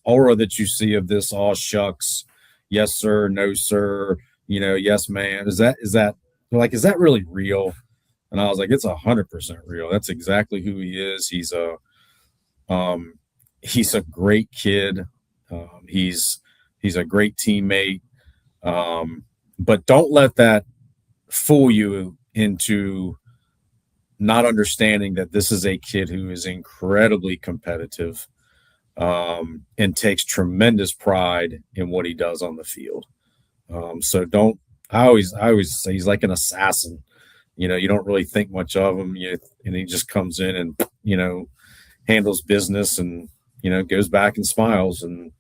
aura that you see of this, oh shucks, yes sir, no sir, yes man. Is that really real? And I was like, it's 100% real. That's exactly who he is. He's a great kid. He's a great teammate. But don't let that fool you into not understanding that this is a kid who is incredibly competitive, and takes tremendous pride in what he does on the field. So I always say he's like an assassin. You don't really think much of him, and he just comes in and, handles business and, goes back and smiles and,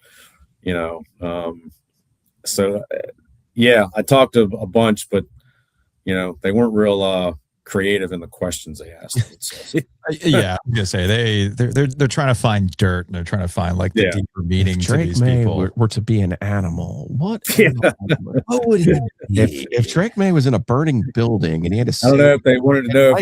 so yeah, I talked to a bunch, but, they weren't real creative in the questions they asked. Yeah, I'm gonna say they're trying to find dirt and they're trying to find like the deeper meaning to Drake these Maye people. were to be an animal, what would he be? If Drake Maye was in a burning building and he had to, I don't know if they wanted to know.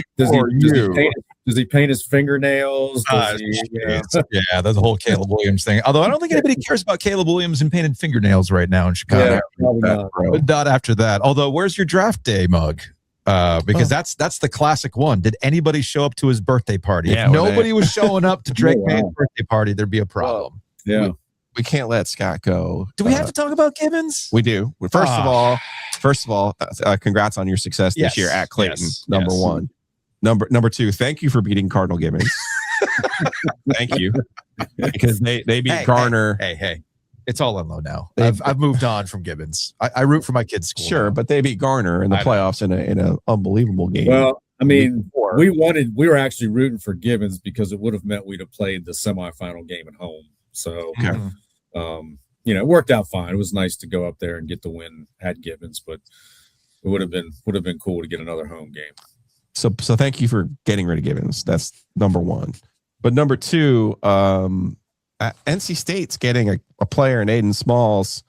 Does he paint his fingernails? Yeah, there's a whole Caleb Williams thing. Although I don't think anybody cares about Caleb Williams and painted fingernails right now in Chicago. Yeah, probably not. But not after that. Although, where's your draft day mug? Because that's the classic one. Did anybody show up to his birthday party? Yeah, if nobody was showing up to Drake Maye's birthday party, there'd be a problem. Yeah. We can't let Scott go. Do we have to talk about Gibbons? We do. First of all, congrats on your success this year at Clayton. Number one. Number two, thank you for beating Cardinal Gibbons. Thank you. Because they beat Garner. Hey. It's all unload now. I've moved on from Gibbons. I root for my kids' school. Sure, but they beat Garner in the playoffs in an unbelievable game. Well, I mean, we were actually rooting for Gibbons because it would have meant we'd have played the semifinal game at home. So, it worked out fine. It was nice to go up there and get the win at Gibbons, but it would have been cool to get another home game. So thank you for getting rid of Gibbons. That's number one. But number two, NC State's getting a player in Aiden Smalls,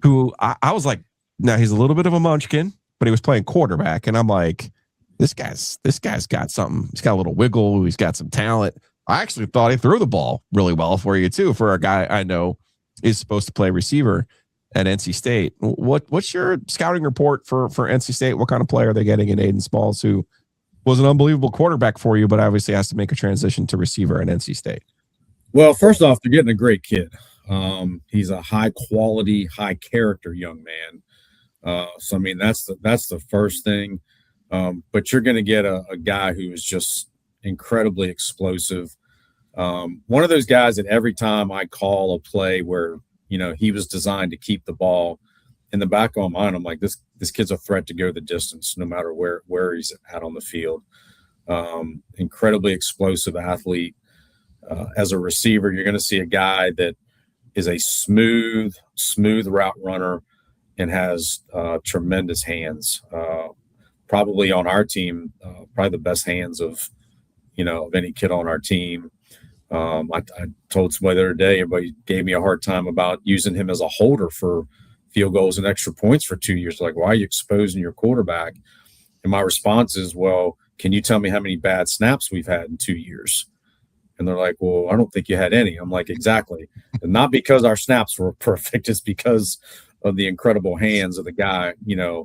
who I was like, now he's a little bit of a munchkin, but he was playing quarterback, and I'm like, this guy's got something. He's got a little wiggle. He's got some talent. I actually thought he threw the ball really well for you too, for a guy I know is supposed to play receiver at NC State. What's your scouting report for NC State? What kind of player are they getting in Aiden Smalls, who was an unbelievable quarterback for you, but obviously has to make a transition to receiver at NC State? Well, first off, they're getting a great kid. He's a high quality, high character young man. So I mean, that's the first thing. But you're going to get a guy who is just incredibly explosive. One of those guys that every time I call a play where, he was designed to keep the ball, in the back of my mind, I'm like, this kid's a threat to go the distance, no matter where he's at on the field. Incredibly explosive athlete. As a receiver, you're going to see a guy that is a smooth route runner and has tremendous hands. Probably on our team, probably the best hands of any kid on our team. I told somebody the other day, everybody gave me a hard time about using him as a holder for field goals and extra points for 2 years. Like, why are you exposing your quarterback? And my response is, well, can you tell me how many bad snaps we've had in 2 years? And they're like, well, I don't think you had any. I'm like, exactly. And not because our snaps were perfect. It's because of the incredible hands of the guy,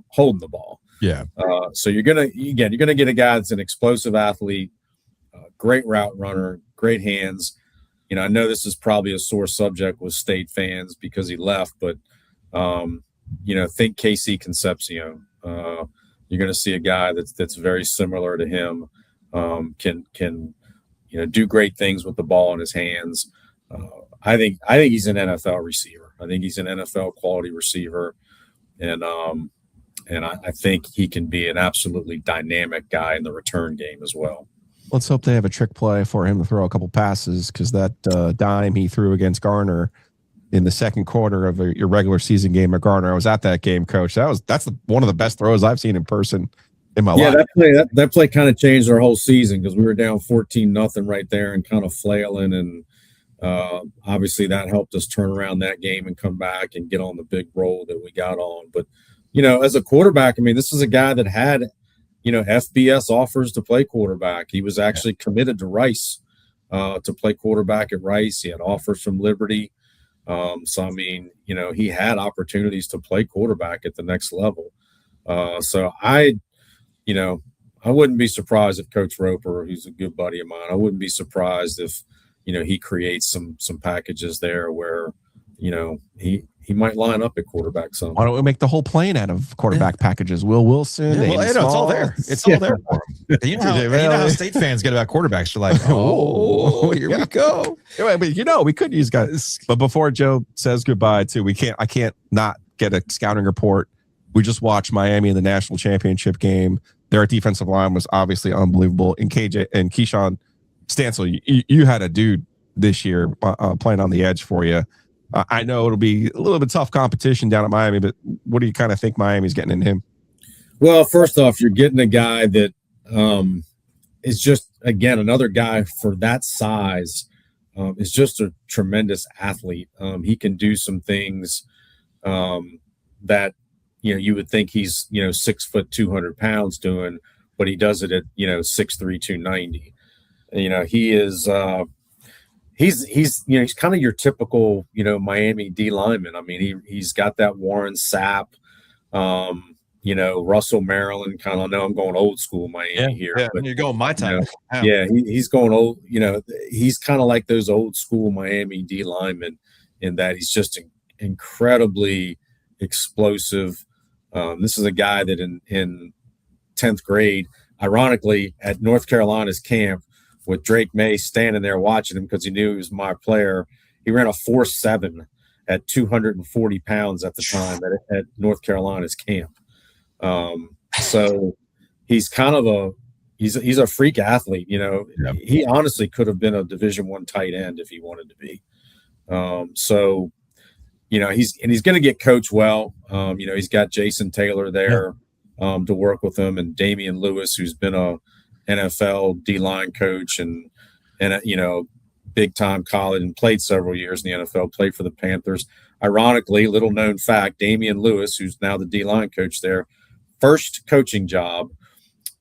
holding the ball. Yeah. So you're going to get a guy that's an explosive athlete, great route runner, great hands. I know this is probably a sore subject with State fans because he left, but, think KC Concepcion. You're going to see a guy that's very similar to him, can do great things with the ball in his hands. I think he's an NFL receiver. I think he's an NFL quality receiver. And I think he can be an absolutely dynamic guy in the return game as well. Let's hope they have a trick play for him to throw a couple passes, because that dime he threw against Garner in the second quarter of your regular season game at Garner, I was at that game, Coach. That's one of the best throws I've seen in person in my life. That play kind of changed our whole season, because we were down 14-0 right there and kind of flailing, and obviously that helped us turn around that game and come back and get on the big roll that we got on. But as a quarterback, I mean, this is a guy that had FBS offers to play quarterback. He was actually committed to Rice to play quarterback at Rice. He had offers from Liberty. So I mean, he had opportunities to play quarterback at the next level. So I wouldn't be surprised if Coach Roper, who's a good buddy of mine, I wouldn't be surprised if, he creates some packages there where, he might line up at quarterback some. Why don't we make the whole plane out of quarterback packages? Will Wilson. It's all there. It's all there for him. You know how State fans get about quarterbacks. You're like, oh, here we go. But we could use guys. But before Joe says goodbye too, I can't not get a scouting report. We just watched Miami in the national championship game. Their defensive line was obviously unbelievable. And Keyshawn Stansel, you had a dude this year playing on the edge for you. I know it'll be a little bit tough competition down at Miami, but what do you kind of think Miami's getting in him? Well, first off, you're getting a guy that is just, again, another guy for that size. Is just a tremendous athlete. He can do some things that, you would think he's, 6 foot, 200 pounds doing, but he does it at, 6'3", 290. He is, he's kind of your typical, Miami D lineman. I mean, he's got that Warren Sapp, Russell Maryland kind of. I know I'm going old school Miami here. Yeah, but you're going my time. He's going old. He's kind of like those old school Miami D linemen in that he's just incredibly explosive. This is a guy that in 10th grade, ironically, at North Carolina's camp, with Drake Maye standing there watching him because he knew he was my player, he ran a 4.7 at 240 pounds at the time at North Carolina's camp. So he's kind of he's a freak athlete. He honestly could have been a Division I tight end if he wanted to be. He's going to get coached well. He's got Jason Taylor there to work with him, and Damian Lewis, who's been a NFL D-line coach and big time college and played several years in the NFL, played for the Panthers. Ironically, little known fact, Damian Lewis, who's now the D-line coach there, first coaching job,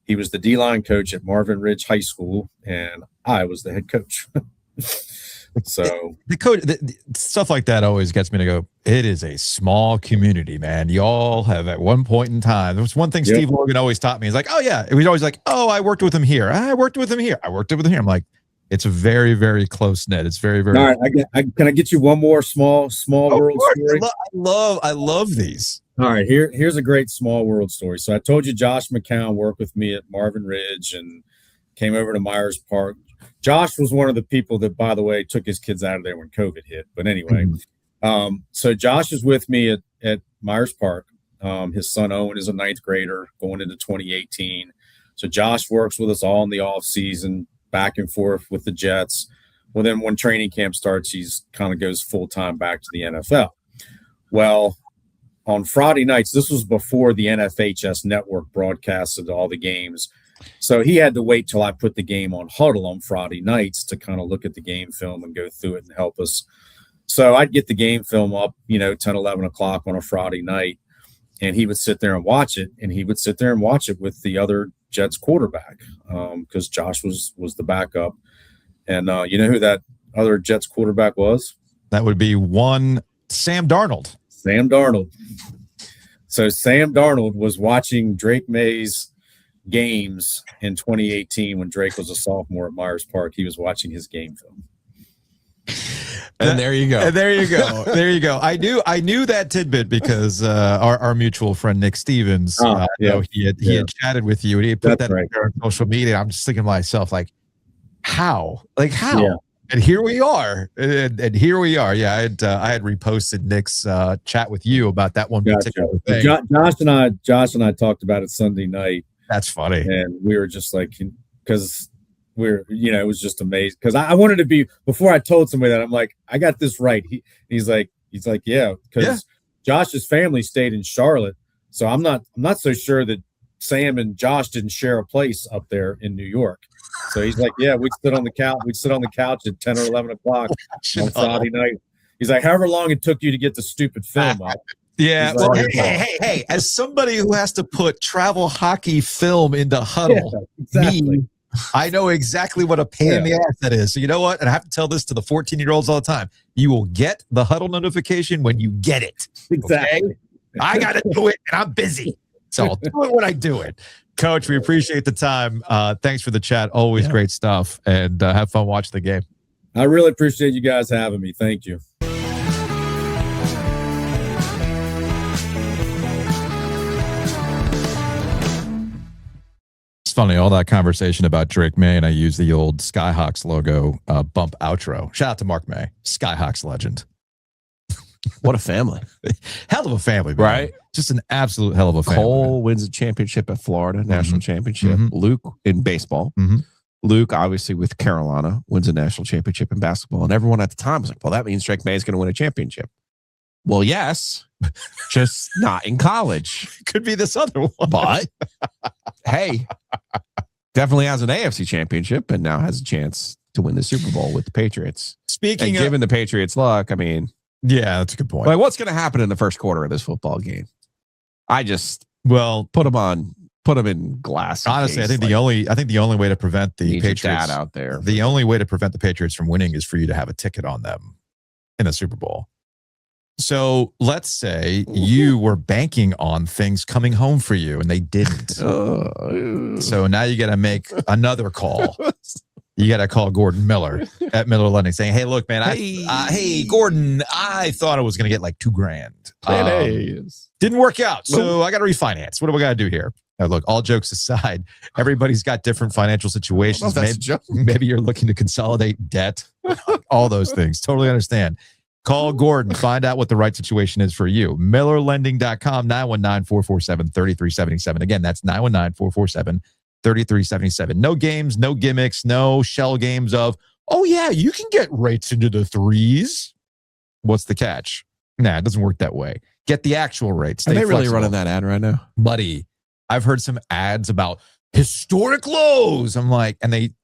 he was the D-line coach at Marvin Ridge High School, and I was the head coach. So the coach, stuff like that always gets me to go, it is a small community, man. Y'all have at one point in time. There was one thing Steve Logan always taught me. He's like, oh yeah. It was always like, oh, I worked with him here. I worked with him here. I worked with him here. I'm like, it's a very, very close knit. It's very, very. All right. Can I get you one more small world story? I love these. All right. Here's a great small world story. So I told you Josh McCown worked with me at Marvin Ridge and came over to Myers Park. Josh was one of the people that, by the way, took his kids out of there when COVID hit. But anyway, so Josh is with me at Myers Park. His son Owen is a 9th grader going into 2018. So Josh works with us all in the off season, back and forth with the Jets. Well, then when training camp starts, he's kind of goes full time back to the NFL. Well, on Friday nights, this was before the NFHS network broadcasted all the games. So he had to wait till I put the game on HUDL on Friday nights to kind of look at the game film and go through it and help us. So I'd get the game film up, 10, 11 o'clock on a Friday night, and he would sit there and watch it. And he would sit there and watch it with the other Jets quarterback because Josh was the backup. And you know who that other Jets quarterback was? That would be one Sam Darnold. Sam Darnold. So Sam Darnold was watching Drake Maye's games in 2018 when Drake was a sophomore at Myers Park. He was watching his game film. And there you go. There you go. I knew that tidbit because our mutual friend Nick Stevens, he had chatted with you and he had put that on social media. I'm just thinking to myself, like, how? Yeah. And here we are. And here we are. Yeah, I had reposted Nick's chat with you about that one particular thing. Josh and I talked about it Sunday night. That's funny. And we were just like, because it was just amazing. Because I wanted to be, before I told somebody that, I'm like, I got this right. He's like, yeah, because Josh's family stayed in Charlotte. So I'm not so sure that Sam and Josh didn't share a place up there in New York. So he's like, yeah, we'd sit on the couch at 10 or 11 o'clock on Friday night. He's like, however long it took you to get the stupid film up. Yeah. Well, hey, as somebody who has to put travel hockey film into HUDL, exactly. I know exactly what a pain in the ass that is. So you know what? And I have to tell this to the 14-year-olds all the time. You will get the HUDL notification when you get it. Exactly. Okay? I got to do it, and I'm busy. So I'll do it when I do it. Coach, we appreciate the time. Thanks for the chat. Always great stuff. And have fun watching the game. I really appreciate you guys having me. Thank you. It's funny, all that conversation about Drake Maye, and I use the old Skyhawks logo bump outro. Shout out to Mark May, Skyhawks legend. What a family. Hell of a family, man. Right? Just an absolute hell of a family. Cole wins a championship at Florida, national championship. Luke in baseball. Luke, obviously, with Carolina, wins a national championship in basketball. And everyone at the time was like, well, that means Drake Maye is going to win a championship. Well, yes, just not in college. Could be this other one. But, hey, definitely has an AFC championship and now has a chance to win the Super Bowl with the Patriots. Speaking of, given the Patriots' luck, I mean, yeah, that's a good point. like, what's going to happen in the first quarter of this football game? I just put them in glass. Honestly, I think the only way to prevent the Patriots out there, the only way to prevent the Patriots from winning is for you to have a ticket on them in the Super Bowl. So let's say you were banking on things coming home for you and they didn't. So now you got to make another call. You got to call Gordon Miller at Miller Lending saying, hey, look, man, hey, Gordon, I thought I was going to get like $2,000. Didn't work out. So I got to refinance. What do we got to do here? Now, look, all jokes aside, everybody's got different financial situations. Maybe you're looking to consolidate debt, all those things. Totally understand. Call Gordon. Find out what the right situation is for you. MillerLending.com, 919-447-3377. Again, that's 919-447-3377. No games, no gimmicks, no shell games of, oh, yeah, you can get rates into the threes. What's the catch? Nah, it doesn't work that way. Get the actual rates. Are they really running that ad right now? Buddy, I've heard some ads about historic lows. I'm like, and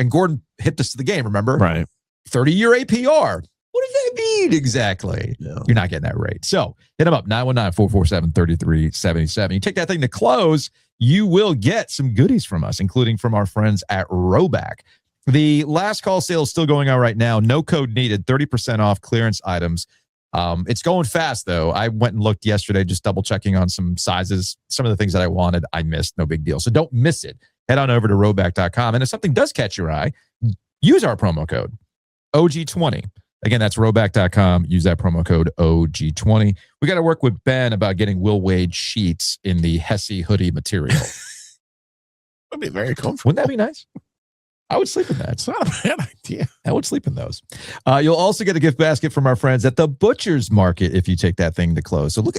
Gordon hit this to the game, remember? Right. 30-year APR. What does that mean exactly? No. You're not getting that rate. So hit them up, 919-447-3377. You take that thing to close, you will get some goodies from us, including from our friends at Roback. The last call sale is still going on right now. No code needed, 30% off clearance items. It's going fast, though. I went and looked yesterday, just double checking on some sizes. Some of the things that I wanted, I missed. No big deal. So don't miss it. Head on over to roback.com. And if something does catch your eye, use our promo code OG20. Again, that's roback.com. Use that promo code OG20. We got to work with Ben about getting Will Wade sheets in the Hesse hoodie material. That'd be very comfortable. Wouldn't that be nice? I would sleep in that. It's not a bad idea. I would sleep in those. You'll also get a gift basket from our friends at the Butcher's Market if you take that thing to close. So look,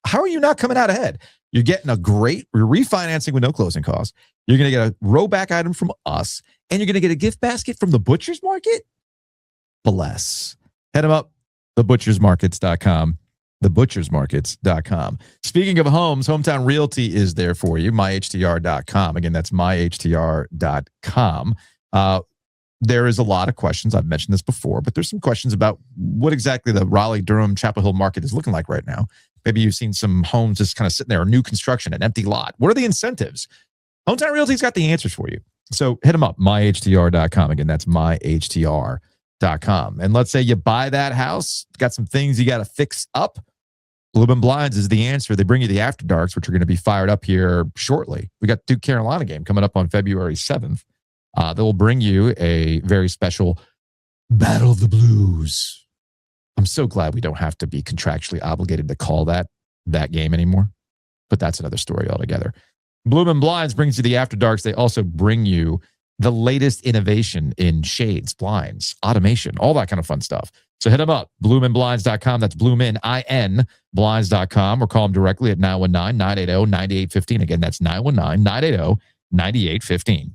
how are you not coming out ahead? You're getting you're refinancing with no closing costs. You're going to get a Roback item from us, and you're going to get a gift basket from the Butcher's Market. Bless. Head them up, thebutchersmarkets.com, thebutchersmarkets.com. Speaking of homes, Hometown Realty is there for you, myhtr.com. Again, that's myhtr.com. There is a lot of questions. I've mentioned this before, but there's some questions about what exactly the Raleigh-Durham Chapel Hill market is looking like right now. Maybe you've seen some homes just kind of sitting there, new construction, an empty lot. What are the incentives? Hometown Realty's got the answers for you. So hit them up, myhtr.com. Again, that's myhtr.com. And let's say you buy that house, got some things you got to fix up. Blue Blinds is the answer. They bring you the After Darks, which are going to be fired up here shortly. We got Duke Carolina game coming up on February 7th. They will bring you a very special Battle of the Blues. I'm so glad we don't have to be contractually obligated to call that game anymore. But that's another story altogether. Blue Blinds brings you the After Darks. They also bring you the latest innovation in shades, blinds, automation, all that kind of fun stuff. So hit them up, bloominblinds.com. That's bloomin, blinds.com, or call them directly at 919-980-9815. Again, that's 919-980-9815.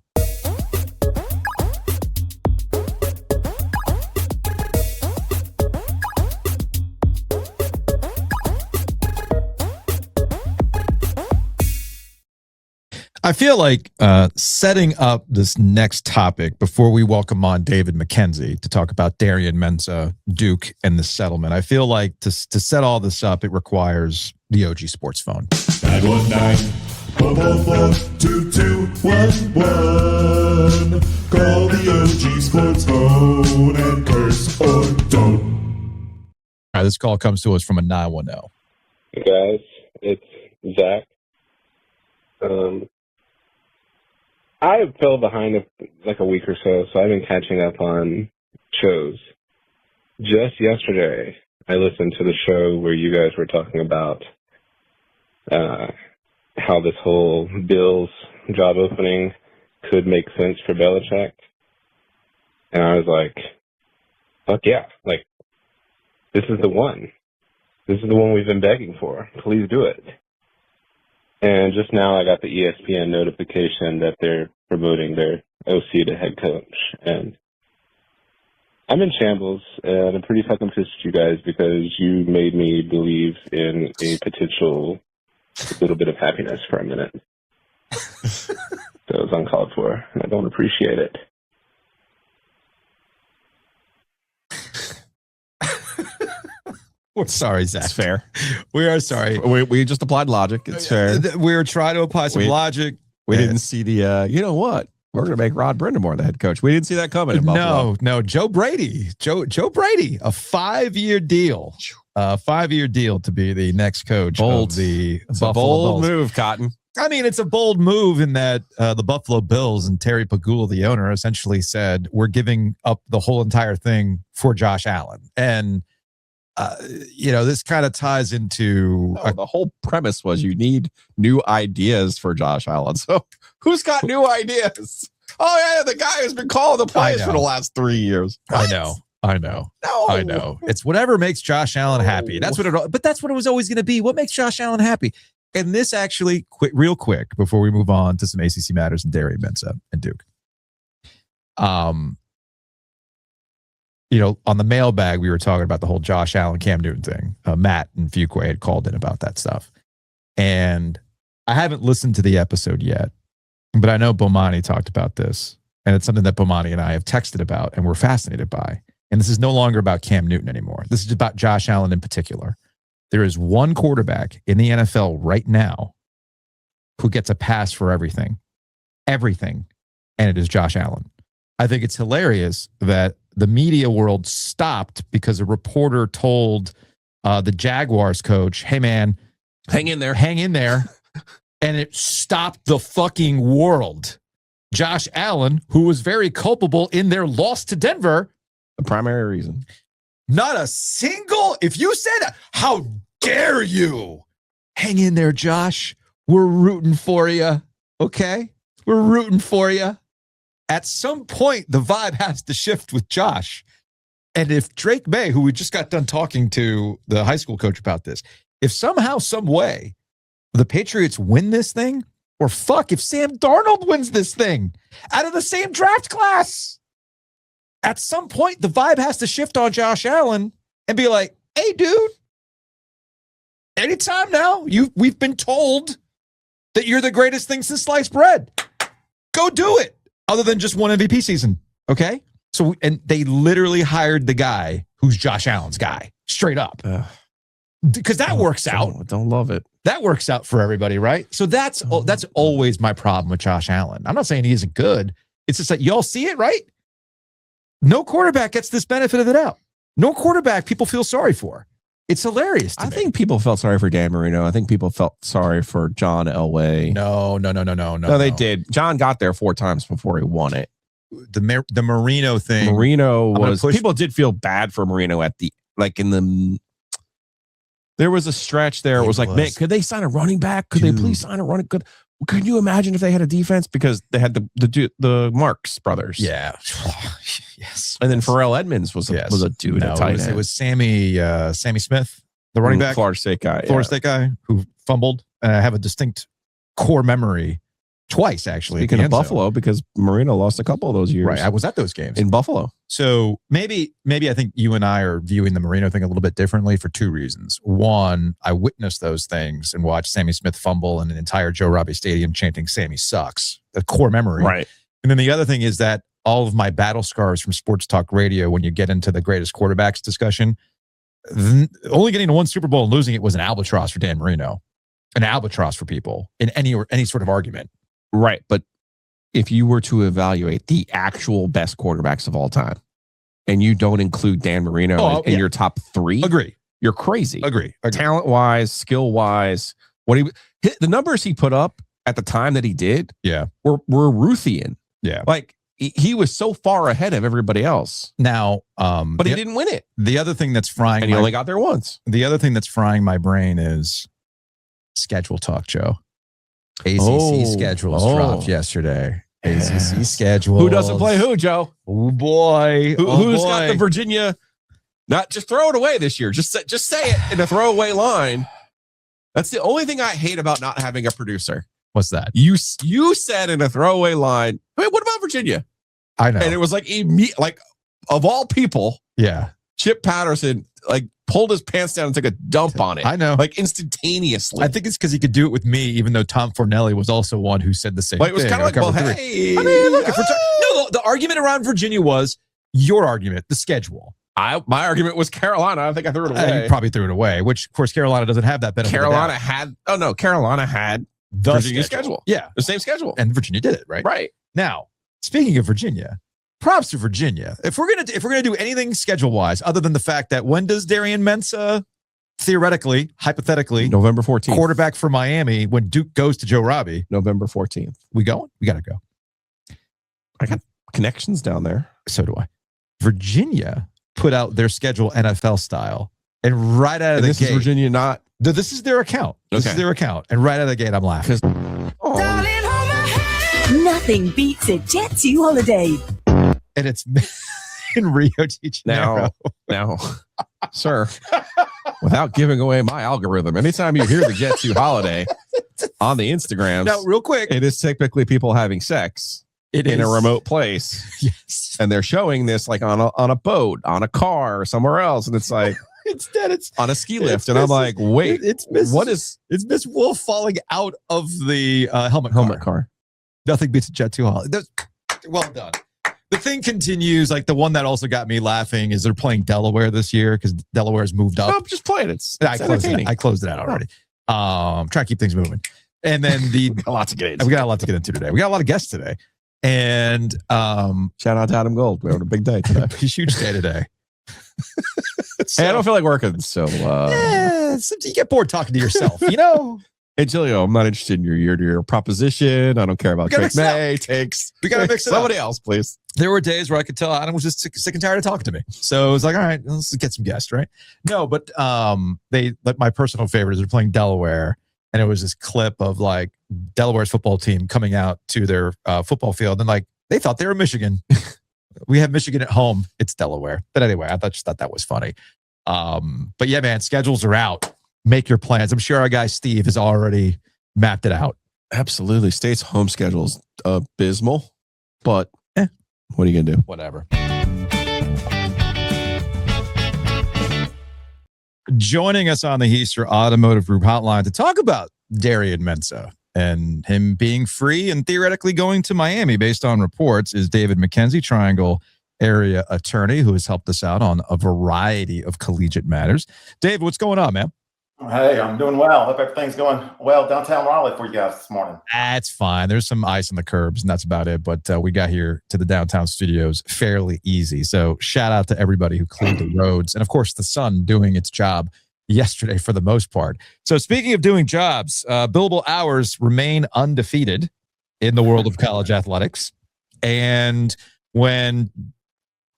I feel like setting up this next topic before we welcome on David McKenzie to talk about Darian Mensah, Duke, and the settlement. I feel like to set all this up, it requires the OG Sports phone. 919-444-2211. Call the OG Sports phone and curse or don't. All right, this call comes to us from a 910. Hey guys, it's Zach. I fell behind like a week or so I've been catching up on shows. Just yesterday, I listened to the show where you guys were talking about how this whole Bills job opening could make sense for Belichick. And I was like, fuck yeah, like, this is the one. This is the one we've been begging for. Please do it. And just now I got the ESPN notification that they're promoting their OC to head coach. And I'm in shambles, and I'm pretty fucking pissed at you guys because you made me believe in a potential little bit of happiness for a minute. So That was uncalled for, and I don't appreciate it. We're sorry, Zach. That's fair. We are sorry. We just applied logic. It's fair. We were trying to apply some logic. We didn't see the, you know what? We're going to make Rod Brindamore the head coach. We didn't see that coming in Buffalo. No. Joe Brady, a 5-year deal. 5-year deal to be the next coach of the Buffalo bold Bills. move, Cotton. I mean, it's a bold move in that the Buffalo Bills and Terry Pagula, the owner, essentially said, we're giving up the whole entire thing for Josh Allen. And, this kind of ties into... the whole premise was you need new ideas for Josh Allen. So who's got new ideas? Oh, yeah, the guy who's been calling the plays for the last 3 years. What? I know. No. I know. It's whatever makes Josh Allen happy. That's what but that's what it was always going to be. What makes Josh Allen happy? And this actually, real quick, before we move on to some ACC matters and Darian Mensah and Duke. On the mailbag, we were talking about the whole Josh Allen, Cam Newton thing. Matt and Fuqua had called in about that stuff. And I haven't listened to the episode yet, but I know Bomani talked about this. And it's something that Bomani and I have texted about and we're fascinated by. And this is no longer about Cam Newton anymore. This is about Josh Allen in particular. There is one quarterback in the NFL right now who gets a pass for everything, and it is Josh Allen. I think it's hilarious that the media world stopped because a reporter told the Jaguars coach, hey, man, hang in there. And it stopped the fucking world. Josh Allen, who was very culpable in their loss to Denver. The primary reason. Not a single, if you said, how dare you? Hang in there, Josh. We're rooting for you. Okay? We're rooting for you. At some point, the vibe has to shift with Josh. And if Drake Maye, who we just got done talking to the high school coach about this, if somehow, some way, the Patriots win this thing, or if Sam Darnold wins this thing out of the same draft class, at some point, the vibe has to shift on Josh Allen and be like, hey, dude, anytime now, we've been told that you're the greatest thing since sliced bread. Go do it, other than just one MVP season, okay? So, and they literally hired the guy who's Josh Allen's guy, straight up. Because that works out. Don't love it. That works out for everybody, right? So that's always my problem with Josh Allen. I'm not saying he isn't good. It's just like, y'all see it, right? No quarterback gets this benefit of the doubt. No quarterback people feel sorry for. It's hilarious to me. I think people felt sorry for Dan Marino. I think people felt sorry for John Elway. No. No, they did. John got there 4 times before he won it. The Marino thing. People did feel bad for Marino there was a stretch there. It was like, man, could they sign a running back? Could they please sign a running? Could you imagine if they had a defense? Because they had the Marks brothers. Yeah. Yes. And then Pharrell Edmonds was a dude at tight end. It was Sammy Smith, the running back. Florida State guy. State guy who fumbled. And I have a distinct core memory twice, actually. Speaking of Buffalo, because Marino lost a couple of those years. Right. I was at those games. In Buffalo. So maybe I think you and I are viewing the Marino thing a little bit differently for 2 reasons. One, I witnessed those things and watched Sammy Smith fumble in an entire Joe Robbie Stadium chanting Sammy sucks. A core memory. Right. And then the other thing is that all of my battle scars from sports talk radio, when you get into the greatest quarterbacks discussion, only getting to 1 Super Bowl and losing it was an albatross for Dan Marino. An albatross for people in any sort of argument. Right. But if you were to evaluate the actual best quarterbacks of all time and you don't include Dan Marino in your top 3, agree. You're crazy. Agree. Talent-wise, skill-wise, the numbers he put up at the time that he did were Ruthian. Yeah. Like, he was so far ahead of everybody else. Now, but he didn't win it. The other thing that's frying, and he only got there once. The other thing that's frying my brain is schedule talk, Joe. ACC schedules dropped yesterday. ACC schedule. Who doesn't play who, Joe? Oh boy. Who's got the Virginia? Not just throw it away this year. Just say it in a throwaway line. That's the only thing I hate about not having a producer. What's that? You said in a throwaway line, hey, what about Virginia? I know. And it was like of all people, yeah, Chip Patterson like pulled his pants down and took a dump on it. I know. Like instantaneously. I think it's because he could do it with me, even though Tom Fornelli was also one who said the same thing. It was kind of like, well, hey. I mean, look, the argument around Virginia was your argument, the schedule. My argument was Carolina. I think I threw it away. You probably threw it away, which, of course, Carolina doesn't have that benefit. Carolina had the Virginia schedule. Yeah. The same schedule. And Virginia did it, right? Right. Now, speaking of Virginia, props to Virginia. If we're gonna do anything schedule-wise, other than the fact that when does Darian Mensah, theoretically, hypothetically, November 14th, quarterback for Miami, when Duke goes to Joe Robbie? November 14th. We going? We got to go. I got connections down there. So do I. Virginia put out their schedule NFL style, and right out of the gate, this is Virginia not. This is their account. This is their account, and right out of the gate, I'm laughing. Nothing beats a Jet2 holiday. And it's in Rio de Janeiro. Now, sir, without giving away my algorithm, anytime you hear the Jet2 holiday on the Instagrams, now, real quick, it is typically people having sex in a remote place. Yes. And they're showing this like on a boat, on a car, or somewhere else. And it's like, instead, it's on a ski lift. And I'm like, wait, it's Miss Wolf falling out of the helmet car. Nothing beats a Jet2 holiday. Well done. The thing continues. Like the one that also got me laughing is they're playing Delaware this year because Delaware's moved up. No, just play it. It's I closed it out already. Trying to keep things moving. And then we got a lot to get into today. We got a lot of guests today. And shout out to Adam Gold. We're on a big day today. Huge day today. Hey, I don't feel like working, so you get bored talking to yourself, you know. Hey, Giglio, I'm not interested in your year-to-year proposition. I don't care about Drake Maye takes. We gotta mix it somebody up. Else, please. There were days where I could tell Adam was just sick and tired of talking to me. So it was like, all right, let's get some guests, right? No, but they like my personal favorite is they're playing Delaware, and it was this clip of like Delaware's football team coming out to their football field, and like they thought they were Michigan. We have Michigan at home. It's Delaware. But anyway, I just thought that was funny. But yeah, man, schedules are out. Make your plans. I'm sure our guy Steve has already mapped it out. Absolutely. State's home schedule is abysmal, but what are you going to do? Whatever. Joining us on the Heister Automotive Group hotline to talk about Darian Mensah and him being free and theoretically going to Miami based on reports is David McKenzie, Triangle area attorney, who has helped us out on a variety of collegiate matters. Dave, what's going on, man? Hey, I'm doing well. Hope everything's going well downtown Raleigh for you guys this morning. That's fine. There's some ice on the curbs, and that's about it. But we got here to the downtown studios fairly easy. So shout out to everybody who cleared the roads. And, of course, the sun doing its job yesterday for the most part. So speaking of doing jobs, billable hours remain undefeated in the world of college athletics. And when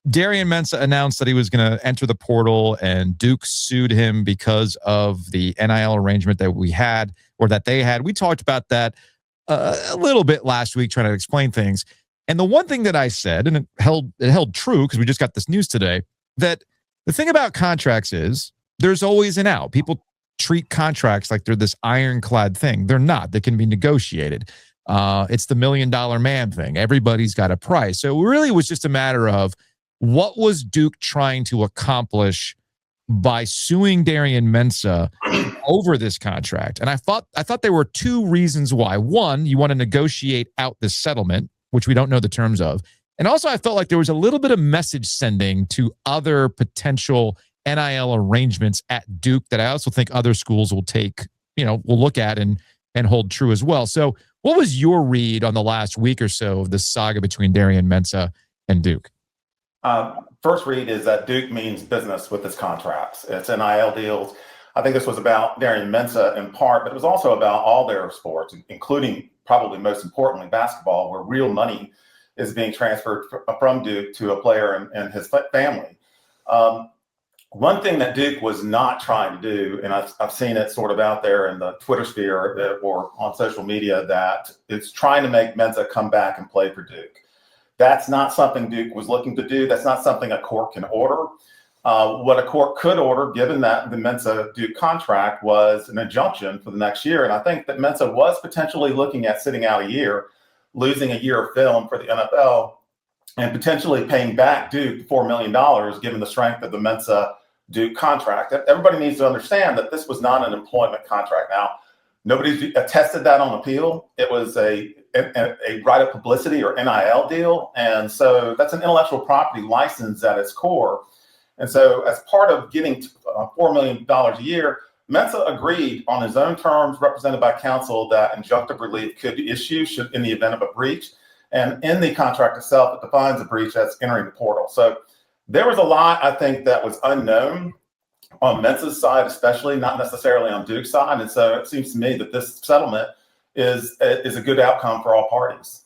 Darian Mensah announced that he was going to enter the portal and Duke sued him because of the NIL arrangement that we had or that they had. We talked about that a little bit last week trying to explain things. And the one thing that I said, and it held true because we just got this news today, that the thing about contracts is there's always an out. People treat contracts like they're this ironclad thing. They're not. They can be negotiated. It's the $1 million man thing. Everybody's got a price. So it really was just a matter of what was Duke trying to accomplish by suing Darian Mensah over this contract? And I thought there were two reasons why. One, you want to negotiate out this settlement, which we don't know the terms of. And also I felt like there was a little bit of message sending to other potential NIL arrangements at Duke that I also think other schools will take, will look at and hold true as well. So what was your read on the last week or so of the saga between Darian Mensah and Duke? First read is that Duke means business with its contracts. It's NIL deals. I think this was about Darian Mensah in part, but it was also about all their sports, including probably most importantly basketball, where real money is being transferred from Duke to a player and his family. One thing that Duke was not trying to do, and I've seen it sort of out there in the Twitter sphere or on social media, that it's trying to make Mensah come back and play for Duke. That's not something Duke was looking to do. That's not something a court can order. What a court could order, given that the Mensah-Duke contract, was an injunction for the next year. And I think that Mensah was potentially looking at sitting out a year, losing a year of film for the NFL, and potentially paying back Duke $4 million, given the strength of the Mensah Duke contract. Everybody needs to understand that this was not an employment contract. Now, nobody attested that on appeal. It was a right of publicity or NIL deal. And so that's an intellectual property license at its core. And so as part of getting $4 million a year, Mensah agreed on his own terms, represented by counsel, that injunctive relief could issue in the event of a breach. And in the contract itself, it defines a breach as entering the portal. So there was a lot, I think, that was unknown on Mensah's side, especially, not necessarily on Duke's side. And so it seems to me that this settlement is a good outcome for all parties.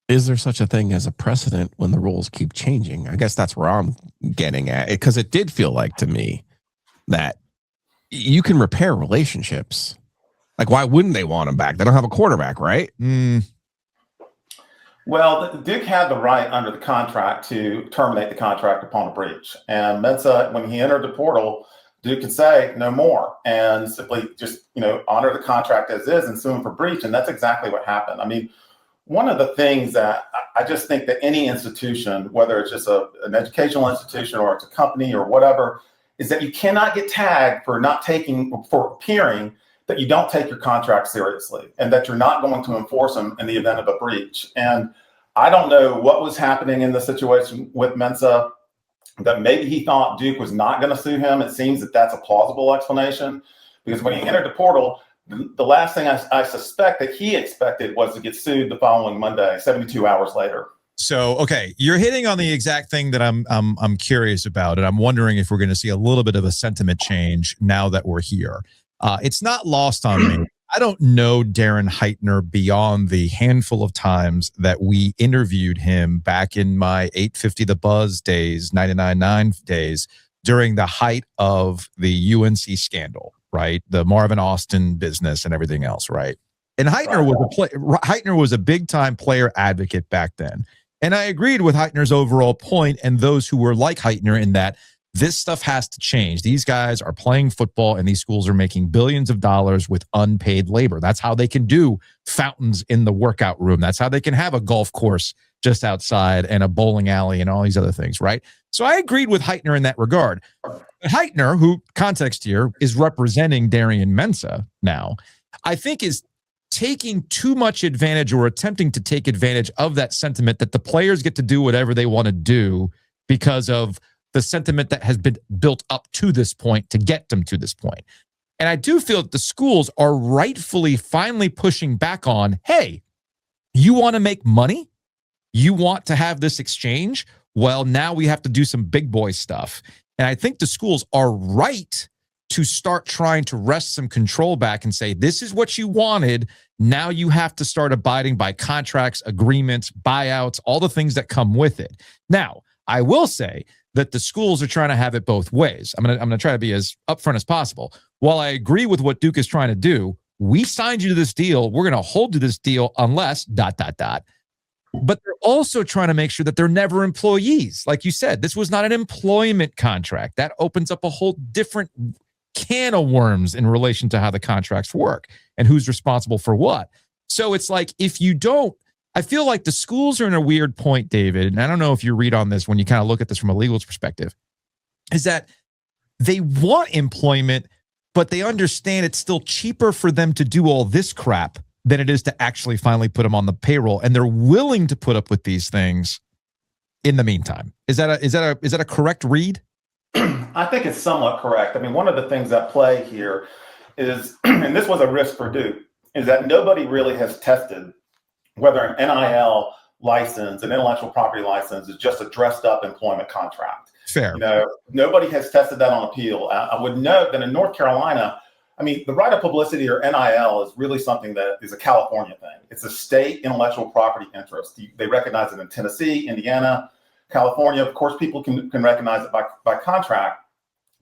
Is there such a thing as a precedent when the rules keep changing? I guess that's where I'm getting at, because it did feel like to me that you can repair relationships. Like, why wouldn't they want him back? They don't have a quarterback, right? Well, Duke had the right under the contract to terminate the contract upon a breach. And Mensah, when he entered the portal, Duke could say no more and simply just, honor the contract as is and sue him for breach. And that's exactly what happened. I mean, one of the things that I just think that any institution, whether it's just an educational institution or it's a company or whatever, is that you cannot get tagged for appearing that you don't take your contract seriously and that you're not going to enforce them in the event of a breach. And I don't know what was happening in the situation with Mensah, that maybe he thought Duke was not going to sue him. It seems that that's a plausible explanation, because when he entered the portal, the last thing I suspect that he expected was to get sued the following Monday, 72 hours later. So, okay, you're hitting on the exact thing that I'm curious about, and I'm wondering if we're going to see a little bit of a sentiment change now that we're here. It's not lost on me. I don't know Darren Heitner beyond the handful of times that we interviewed him back in my 850 The Buzz days, 99.9 days, during the height of the UNC scandal, right? The Marvin Austin business and everything else, right? And Heitner was a big-time player advocate back then. And I agreed with Heitner's overall point and those who were like Heitner in that this stuff has to change. These guys are playing football and these schools are making billions of dollars with unpaid labor. That's how they can do fountains in the workout room. That's how they can have a golf course just outside and a bowling alley and all these other things, right? So I agreed with Heitner in that regard. Heitner, who, context here, is representing Darian Mensah now, I think is taking too much advantage or attempting to take advantage of that sentiment that the players get to do whatever they want to do because of the sentiment that has been built up to this point to get them to this point. And I do feel that the schools are rightfully finally pushing back on, hey, you want to make money? You want to have this exchange? Well, now we have to do some big boy stuff. And I think the schools are right to start trying to wrest some control back and say, this is what you wanted. Now you have to start abiding by contracts, agreements, buyouts, all the things that come with it. Now, I will say that the schools are trying to have it both ways. I'm gonna try to be as upfront as possible. While I agree with what Duke is trying to do, we signed you to this deal. We're going to hold to this deal unless ... But they're also trying to make sure that they're never employees. Like you said, this was not an employment contract. That opens up a whole different can of worms in relation to how the contracts work and who's responsible for what. So it's like, if you don't, I feel like the schools are in a weird point, David, and I don't know if you read on this when you kind of look at this from a legal perspective, is that they want employment, but they understand it's still cheaper for them to do all this crap than it is to actually finally put them on the payroll, and they're willing to put up with these things in the meantime. Is that a correct read? I think it's somewhat correct. I mean, one of the things at play here is, and this was a risk for Duke, is that nobody really has tested whether an NIL license, an intellectual property license, is just a dressed up employment contract. Fair. Nobody has tested that on appeal. I would note that in North Carolina, I mean, the right of publicity or NIL is really something that is a California thing. It's a state intellectual property interest. They recognize it in Tennessee, Indiana, California. Of course, people can recognize it by contract,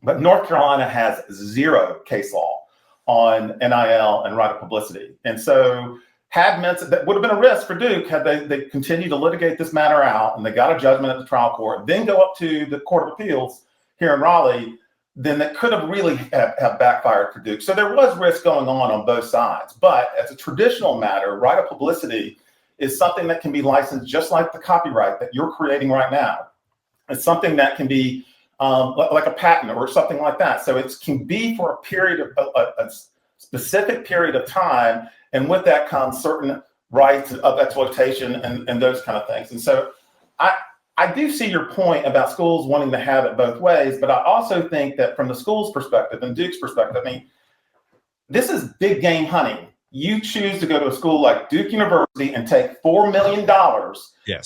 but North Carolina has zero case law on NIL and right of publicity. And so that would have been a risk for Duke had they continued to litigate this matter out and they got a judgment at the trial court, then go up to the Court of Appeals here in Raleigh, then that could have really have backfired for Duke. So there was risk going on both sides. But as a traditional matter, right of publicity is something that can be licensed just like the copyright that you're creating right now. It's something that can be like a patent or something like that. So it can be for a period of a specific period of time, and with that comes certain rights of exploitation and those kind of things. And so I do see your point about schools wanting to have it both ways, but I also think that from the school's perspective and Duke's perspective, I mean, this is big game hunting. You choose to go to a school like Duke University and take $4 million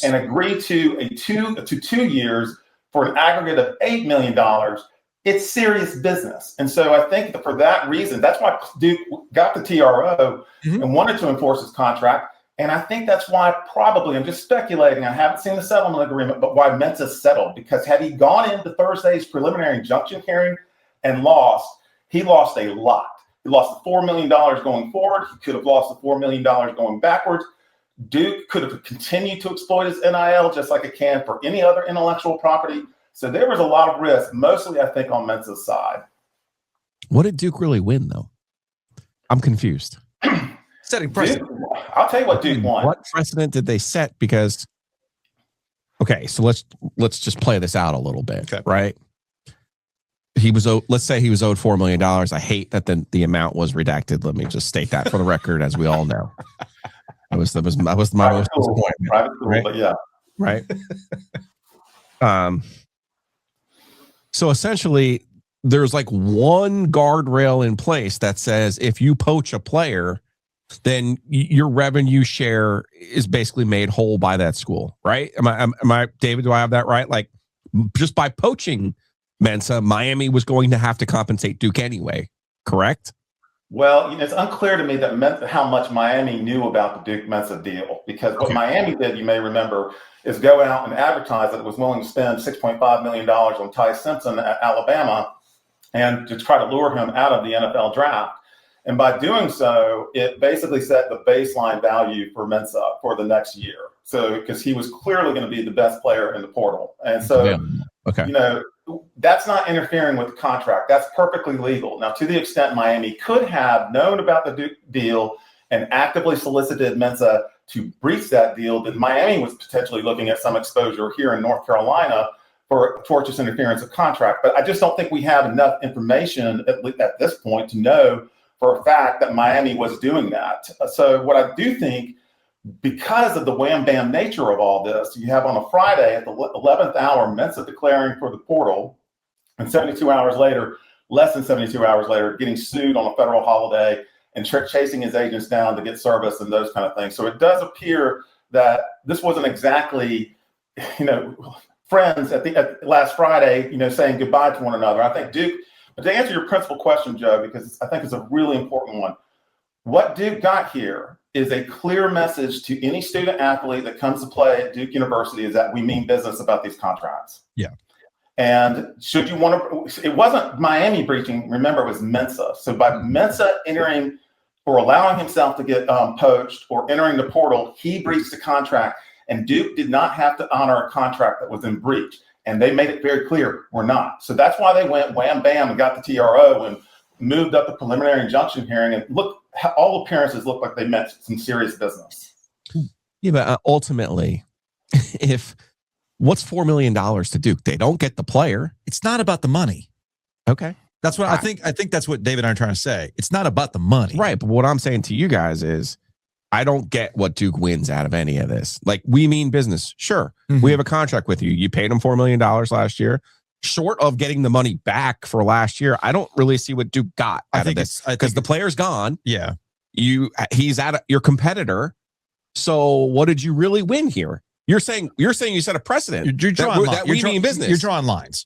and agree to two years for an aggregate of $8 million. It's serious business. And so I think that for that reason, that's why Duke got the TRO and wanted to enforce his contract. And I think that's why probably, I'm just speculating, I haven't seen the settlement agreement, but why Mensah settled. Because had he gone into Thursday's preliminary injunction hearing and lost, he lost a lot. He lost the $4 million going forward. He could have lost the $4 million going backwards. Duke could have continued to exploit his NIL just like it can for any other intellectual property. So there was a lot of risk, mostly, I think, on Mensah's side. What did Duke really win, though? I'm confused. Setting precedent. I'll tell you what Duke won. What precedent did they set? Because, okay, so let's just play this out a little bit, right? He was, let's say he was owed $4 million. I hate that the amount was redacted. Let me just state that for the record, as we all know. That was my most disappointment. Private school, right? But yeah. Right. So essentially, there's like one guardrail in place that says if you poach a player, then your revenue share is basically made whole by that school, right? Am I, David, do I have that right? Like, just by poaching Mensah, Miami was going to have to compensate Duke anyway, correct? Well, it's unclear to me that how much Miami knew about the Duke Mensah deal, because what Miami did, you may remember, is go out and advertise that it was willing to spend $6.5 million on Ty Simpson at Alabama and to try to lure him out of the NFL draft. And by doing so, it basically set the baseline value for Mensah for the next year. So, because he was clearly going to be the best player in the portal. And so, that's not interfering with the contract. That's perfectly legal. Now, to the extent Miami could have known about the Duke deal and actively solicited Mensah to breach that deal, then Miami was potentially looking at some exposure here in North Carolina for tortious interference of contract. But I just don't think we have enough information at this point to know for a fact that Miami was doing that. So what I do think, because of the wham bam nature of all this, you have on a Friday at the 11th hour, Mensah declaring for the portal, and 72 hours later, less than 72 hours later, getting sued on a federal holiday and chasing his agents down to get service and those kind of things. So it does appear that this wasn't exactly, friends at last Friday, saying goodbye to one another. I think Duke, but to answer your principal question, Joe, because I think it's a really important one, what Duke got here is a clear message to any student athlete that comes to play at Duke University is that we mean business about these contracts. Yeah. And should you want to, it wasn't Miami breaching, remember, it was Mensah. So by Mensah entering or allowing himself to get poached or entering the portal, he breached the contract, and Duke did not have to honor a contract that was in breach. And they made it very clear, we're not. So that's why they went wham, bam, and got the TRO and moved up the preliminary injunction hearing. And look, all appearances look like they meant some serious business. Yeah, but ultimately, what's $4 million to Duke? They don't get the player. It's not about the money. Okay. That's what I think that's what David and I are trying to say. It's not about the money. Right. But what I'm saying to you guys is, I don't get what Duke wins out of any of this. Like, we mean business. Sure. We have a contract with you. You paid him $4 million last year. Short of getting the money back for last year, I don't really see what Duke got out of this, because the player's gone. Yeah. He's at your competitor. So what did you really win here? You're saying you set a precedent. You're drawing that we mean business. You're drawing lines.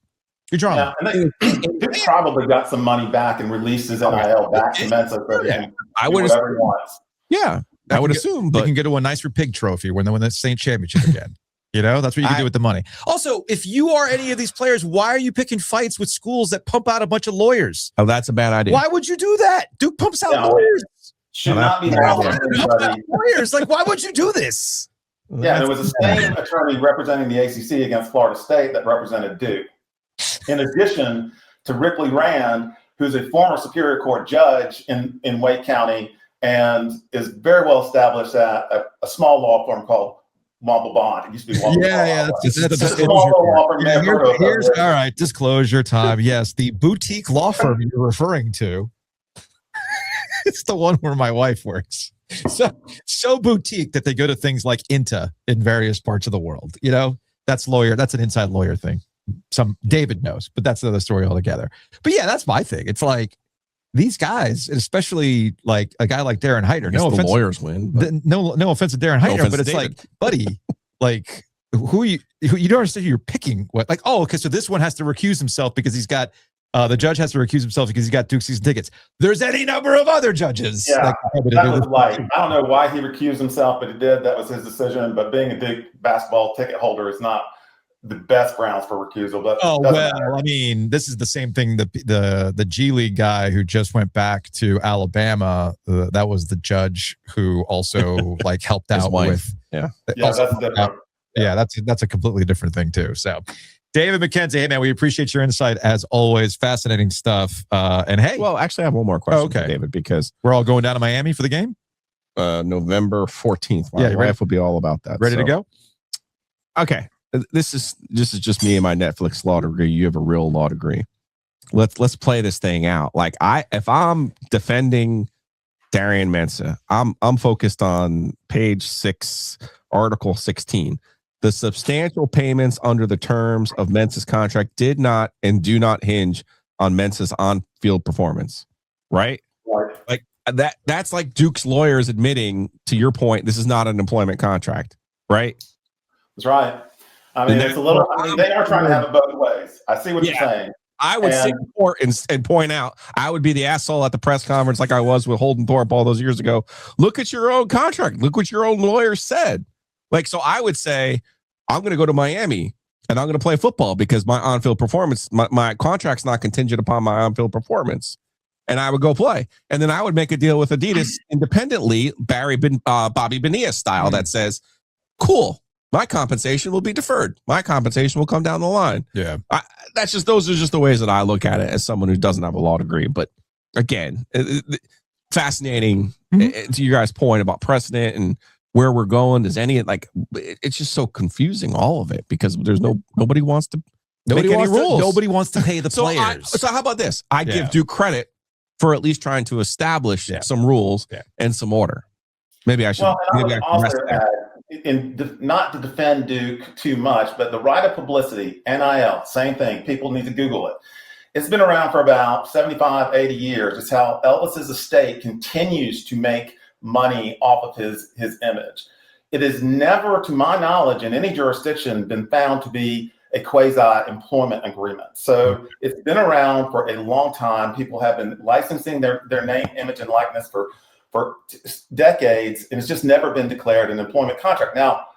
You're drawing lines. Duke probably got some money back and released his NIL back to Mensah. I would whatever he wants. Yeah. I would assume, but they can get to a nicer pig trophy when they win the state championship again. That's what you can do with the money. Also, if you are any of these players, why are you picking fights with schools that pump out a bunch of lawyers? Oh, that's a bad idea. Why would you do that? Duke pumps out lawyers. Should not be lawyers. Like, why would you do this? Yeah, there was a same attorney representing the ACC against Florida State that represented Duke. In addition to Ripley Rand, who's a former Superior Court judge in Wake County and is very well established at a small law firm called Womble Bond. It used to be Womble Yeah, Bond. that's It's a small law firm. here's all right. Disclosure time. Yes, the boutique law firm you're referring to. It's the one where my wife works. So boutique that they go to things like INTA in various parts of the world. You know, that's an inside lawyer thing. David knows, but that's another story altogether. But yeah, that's my thing. It's like these guys, especially like a guy like Darren Heiter. No offense, lawyers win. No offense to Darren Heiter, but it's like, buddy, like you don't understand who you're picking. What, like, oh, okay, so this one has to recuse himself because he's got the judge has to recuse himself because he's got Duke season tickets. There's any number of other judges. Yeah, that was like, I don't know why he recused himself, but he did. That was his decision. But being a Duke basketball ticket holder is not the best grounds for recusal. But I mean, this is the same thing. The G League guy who just went back to Alabama, that was the judge who also like helped out with. That's a completely different thing too. So, David McKenzie, hey man, we appreciate your insight as always. Fascinating stuff. And hey, well, actually, I have one more question, for David, because we're all going down to Miami for the game. November 14th. My wife will be all about that. Ready to go? Okay. This is just me and my Netflix law degree. You have a real law degree. Let's play this thing out. Like if I'm defending Darian Mensah, I'm focused on page 6, article 16. The substantial payments under the terms of Mensah's contract did not and do not hinge on Mensah's on-field performance. Right? Like that's like Duke's lawyers admitting, to your point, this is not an employment contract. Right? That's right. I mean, it's a little. I mean, they are trying to have it both ways. I see what you're saying. I would sit in court and point out. I would be the asshole at the press conference, like I was with Holden Thorpe all those years ago. Look at your own contract. Look what your own lawyer said. Like, so I would say, I'm going to go to Miami and I'm going to play football because my on-field performance, my contract's not contingent upon my on-field performance. And I would go play. And then I would make a deal with Adidas independently, Bobby Bonilla style, that says, cool. My compensation will be deferred. My compensation will come down the line. Yeah. Those are just the ways that I look at it as someone who doesn't have a law degree. But again, fascinating to you guys' point about precedent and where we're going. It's just so confusing, all of it, because nobody wants to make any rules. Nobody wants to pay the players. So how about this? I give Duke credit for at least trying to establish some rules and some order. Maybe I should. Not to defend Duke too much, but the right of publicity, NIL, same thing. People need to Google it. It's been around for about 75, 80 years. It's how Elvis's estate continues to make money off of his image. It has never, to my knowledge, in any jurisdiction, been found to be a quasi-employment agreement. So it's been around for a long time. People have been licensing their name, image, and likeness for decades, and it's just never been declared an employment contract. Now,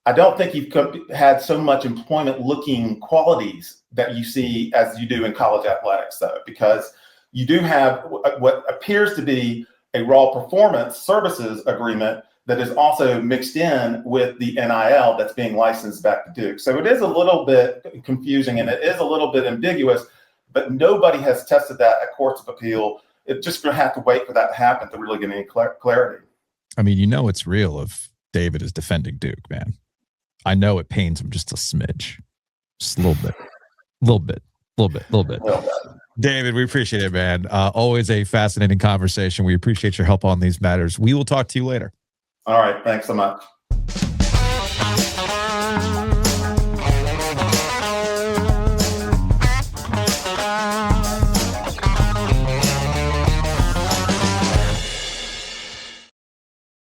I don't think you've had so much employment-looking qualities that you see as you do in college athletics, though, because you do have what appears to be a raw performance services agreement that is also mixed in with the NIL that's being licensed back to Duke. So it is a little bit confusing, and it is a little bit ambiguous, but nobody has tested that at courts of appeal. It's just going to have to wait for that to happen to really get any clarity. I mean, it's real if David is defending Duke, man. I know it pains him just a smidge. Just a little bit. David, we appreciate it, man. Always a fascinating conversation. We appreciate your help on these matters. We will talk to you later. All right. Thanks so much.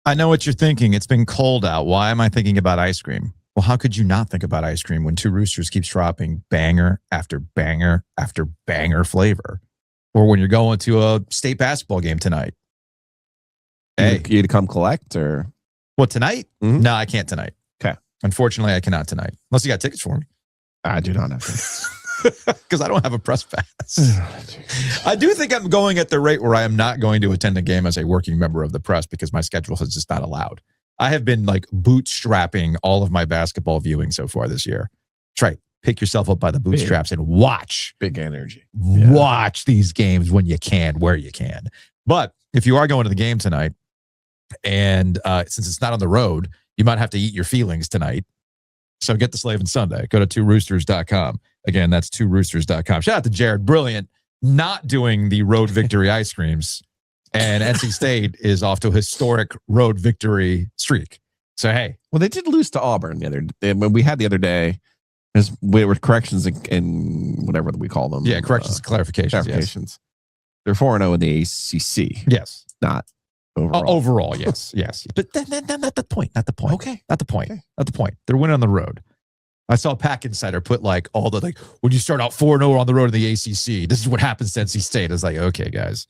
I know what you're thinking. It's been cold out. Why am I thinking about ice cream? Well, how could you not think about ice cream when Two Roosters keeps dropping banger after banger after banger flavor? Or when you're going to a state basketball game tonight. Hey, you to come collect or what, tonight? Mm-hmm. No, I can't tonight. Okay. Unfortunately, I cannot tonight. Unless you got tickets for me. I do not have tickets. Because I don't have a press pass. I do think I'm going at the rate where I am not going to attend a game as a working member of the press because my schedule has just not allowed. I have been like bootstrapping all of my basketball viewing so far this year. That's right. Pick yourself up by the bootstraps and watch. Big energy. Watch these games when you can, where you can. But if you are going to the game tonight, and since it's not on the road, you might have to eat your feelings tonight. So get the Slavin Sunday. Go to tworoosters.com. Again, that's tworoosters.com. Shout out to Jared. Brilliant. Not doing the road victory ice creams. And NC State is off to a historic road victory streak. So, hey. Well, they did lose to Auburn the other day. When we had the other day, we were corrections and whatever we call them. Yeah, corrections, clarifications. Yes. They're 4-0 in the ACC. Yes. Not overall. Overall, yes. Yes. But then not the point. Not the point. Okay. Not the point. Okay. Not the point. They're winning on the road. I saw Pack Insider put like all the, like, when you start out 4-0 on the road in the ACC, this is what happens to NC State. I was like, okay, guys.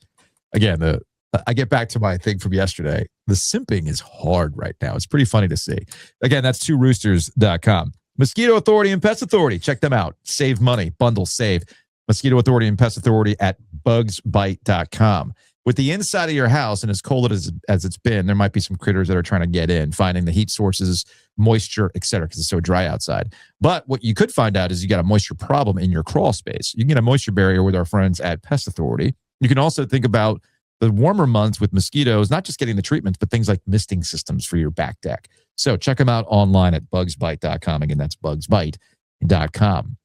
Again, I get back to my thing from yesterday. The simping is hard right now. It's pretty funny to see. Again, that's tworoosters.com. Mosquito Authority and Pest Authority. Check them out. Save money. Bundle save. Mosquito Authority and Pest Authority at bugsbite.com. With the inside of your house and as cold as it's been, there might be some critters that are trying to get in, finding the heat sources, moisture, etc., because it's so dry outside. But what you could find out is you got a moisture problem in your crawl space. You can get a moisture barrier with our friends at Pest Authority. You can also think about the warmer months with mosquitoes, not just getting the treatments, but things like misting systems for your back deck. So check them out online at bugsbite.com. Again, that's bugsbite.com.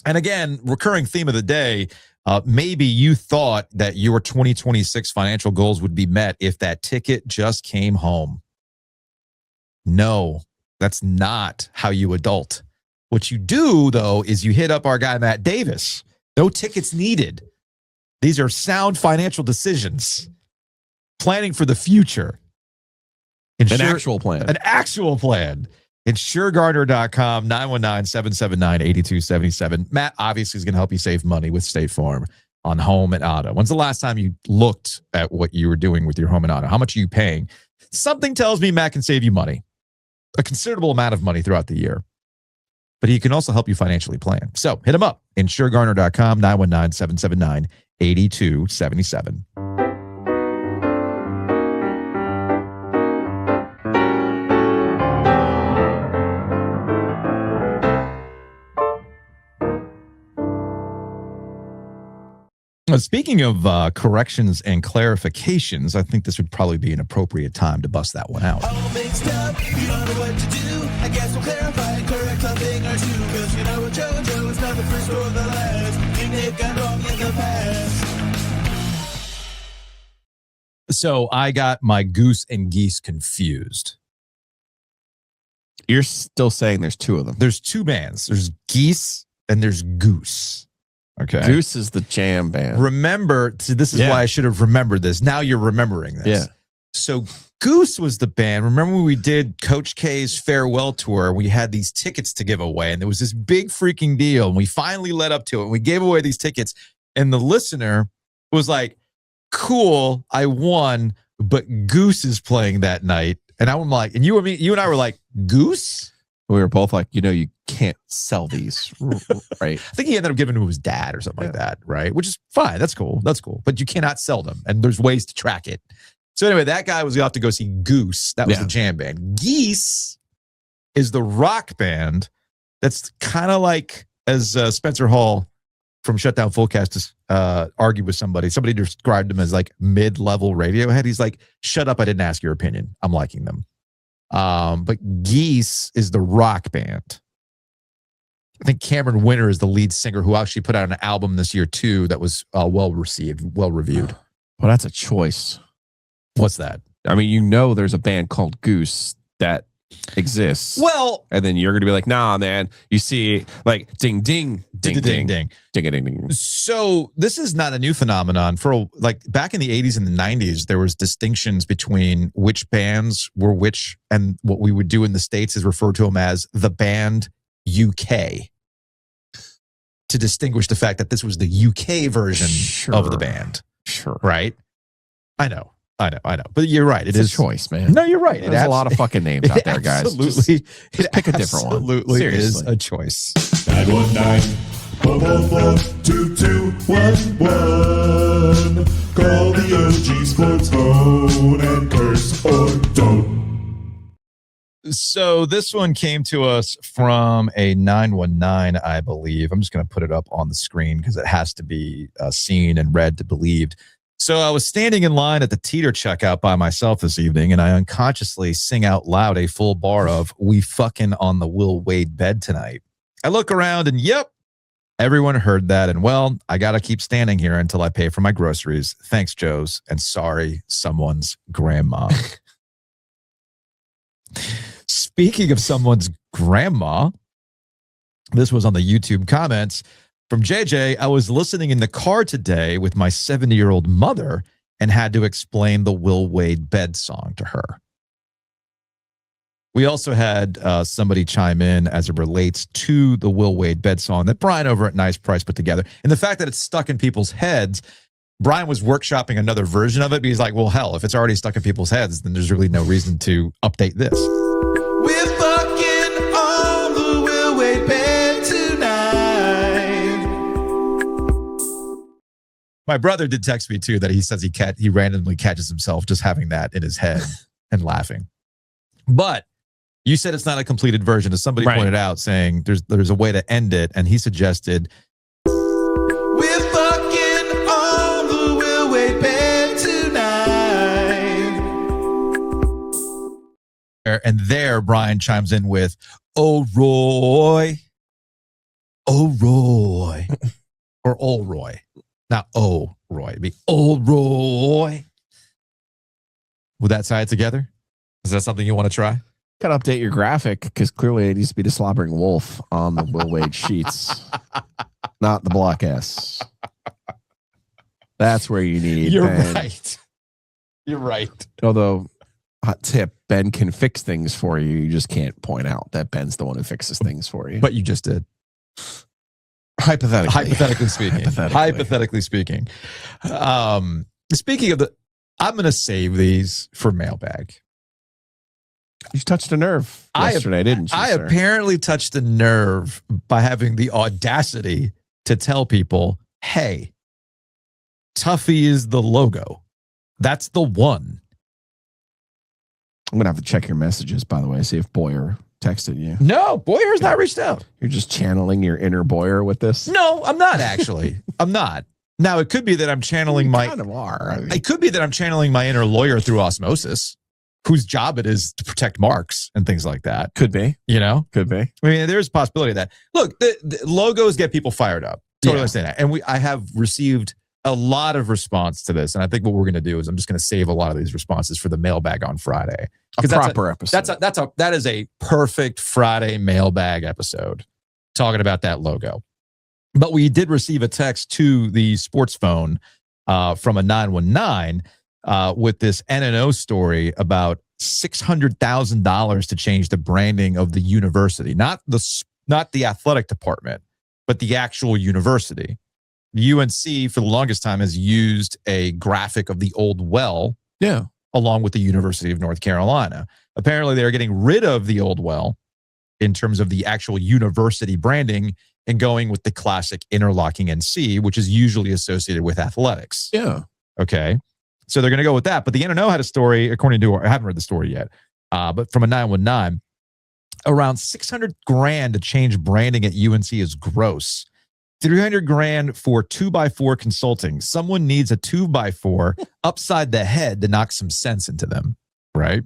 And again, recurring theme of the day, maybe you thought that your 2026 financial goals would be met if that ticket just came home. No, that's not how you adult. What you do, though, is you hit up our guy, Matt Davis. No tickets needed. These are sound financial decisions. Planning for the future. An actual plan. An actual plan. InsureGardener.com, 919-779-8277. Matt obviously is going to help you save money with State Farm on home and auto. When's the last time you looked at what you were doing with your home and auto? How much are you paying? Something tells me Matt can save you money. A considerable amount of money throughout the year. But he can also help you financially plan. So hit him up. InsureGardener.com, 919-779-8277. Speaking of corrections and clarifications, I think this would probably be an appropriate time to bust that one out. All mixed up, you don't know what to do. I guess we'll clarify and correct something or two. Because you know what, JoJo is not the first or the last. Think they've got wrong in the past. So I got my goose and geese confused. You're still saying there's two of them. There's two bands. There's geese and there's goose. Okay. Goose is the jam band. Remember, this is why I should have remembered this. Now you're remembering this. Yeah. So Goose was the band. Remember when we did Coach K's farewell tour? We had these tickets to give away, and there was this big freaking deal. And we finally led up to it. And we gave away these tickets, and the listener was like, "Cool, I won, but Goose is playing that night." And I'm like, and you and I were like, "Goose?" We were both like, you can't sell these, right? I think he ended up giving them to his dad or something like that, right? Which is fine. That's cool. That's cool. But you cannot sell them, and there's ways to track it. So anyway, that guy was off to go see Goose. That was the jam band. Geese is the rock band that's kind of like, as Spencer Hall from Shutdown Fullcast argued with somebody. Somebody described him as like mid-level Radiohead. He's like, shut up, I didn't ask your opinion. I'm liking them. But Geese is the rock band. I think Cameron Winter is the lead singer who actually put out an album this year too that was well received, well reviewed. Well, that's a choice. What's that? I mean, there's a band called Goose that exists. Well, and then you're going to be like, nah, man. You see, like, ding, ding, ding, ding, ding, ding, ding, ding, ding. So this is not a new phenomenon. For like back in the 80s and the 90s, there was distinctions between which bands were which, and what we would do in the States is refer to them as the band UK, to distinguish the fact that this was the UK version of the band. Sure. Right? I know. But you're right. It's a choice, man. No, you're right. There's a lot of fucking names out there, guys. Absolutely. Just pick a different one. Absolutely is a choice. 919-444-2211. Call the OG Sports phone and curse or don't. So this one came to us from a 919, I believe. I'm just going to put it up on the screen because it has to be seen and read to believed. So I was standing in line at the teeter checkout by myself this evening, and I unconsciously sing out loud a full bar of "We fucking on the Will Wade bed tonight." I look around and yep, everyone heard that. And well, I got to keep standing here until I pay for my groceries. Thanks, Joe's. And sorry, someone's grandma. Speaking of someone's grandma, this was on the YouTube comments from JJ. I was listening in the car today with my 70-year-old mother and had to explain the Will Wade bed song to her. We also had somebody chime in as it relates to the Will Wade bed song that Brian over at Nice Price put together. And the fact that it's stuck in people's heads, Brian was workshopping another version of it. But he's like, well, hell, if it's already stuck in people's heads, then there's really no reason to update this. We're fucking on the Will Wade bed tonight. My brother did text me too that he says he randomly catches himself just having that in his head and laughing. But you said it's not a completed version, as somebody pointed out, saying there's a way to end it, and he suggested we're fucking on the Will Wade bed tonight. And there Brian chimes in with "Oh Roy, oh Roy," or "Oh Roy," not "Oh Roy." It'd be "Oh Roy." Would that tie it together? Is that something you want to try? Got to update your graphic because clearly it needs to be the slobbering wolf on the Will Wade sheets, not the block S. That's where you need. You're Ben. right. You're right. Although, hot tip, Ben can fix things for you. You just can't point out that Ben's the one who fixes things for you. But you just did. Hypothetically speaking. Hypothetically speaking. Speaking of I'm going to save these for mailbag. You touched a nerve yesterday, didn't you, I sir? apparently touched a nerve by having the audacity to tell people, hey, Tuffy is the logo. That's the one. I'm going to have to check your messages, by the way, see if Boyer texted you. No, Boyer's not reached out. You're just channeling your inner Boyer with this? No, I'm not actually. I'm not. Now, it could be that I'm channeling it could be that I'm channeling my inner lawyer through osmosis, whose job it is to protect marks and things like that. Could be. Could be. I mean, there's a possibility of that. Look, the logos get people fired up. Totally understand that. And I have received a lot of response to this. And I think what we're going to do is I'm just going to save a lot of these responses for the mailbag on Friday. A proper episode. That is a perfect Friday mailbag episode talking about that logo. But we did receive a text to the sports phone from a 919 with this N&O story about $600,000 to change the branding of the university, not the athletic department, but the actual university. UNC for the longest time has used a graphic of the old well, along with the University of North Carolina. Apparently, they're getting rid of the old well in terms of the actual university branding and going with the classic interlocking NC, which is usually associated with athletics. Yeah. Okay. So they're going to go with that. But the NNO had a story, according to, I haven't read the story yet, but from a 919, around $600,000 to change branding at UNC is gross. $300,000 for 2x4 consulting. Someone needs a 2x4 upside the head to knock some sense into them, right?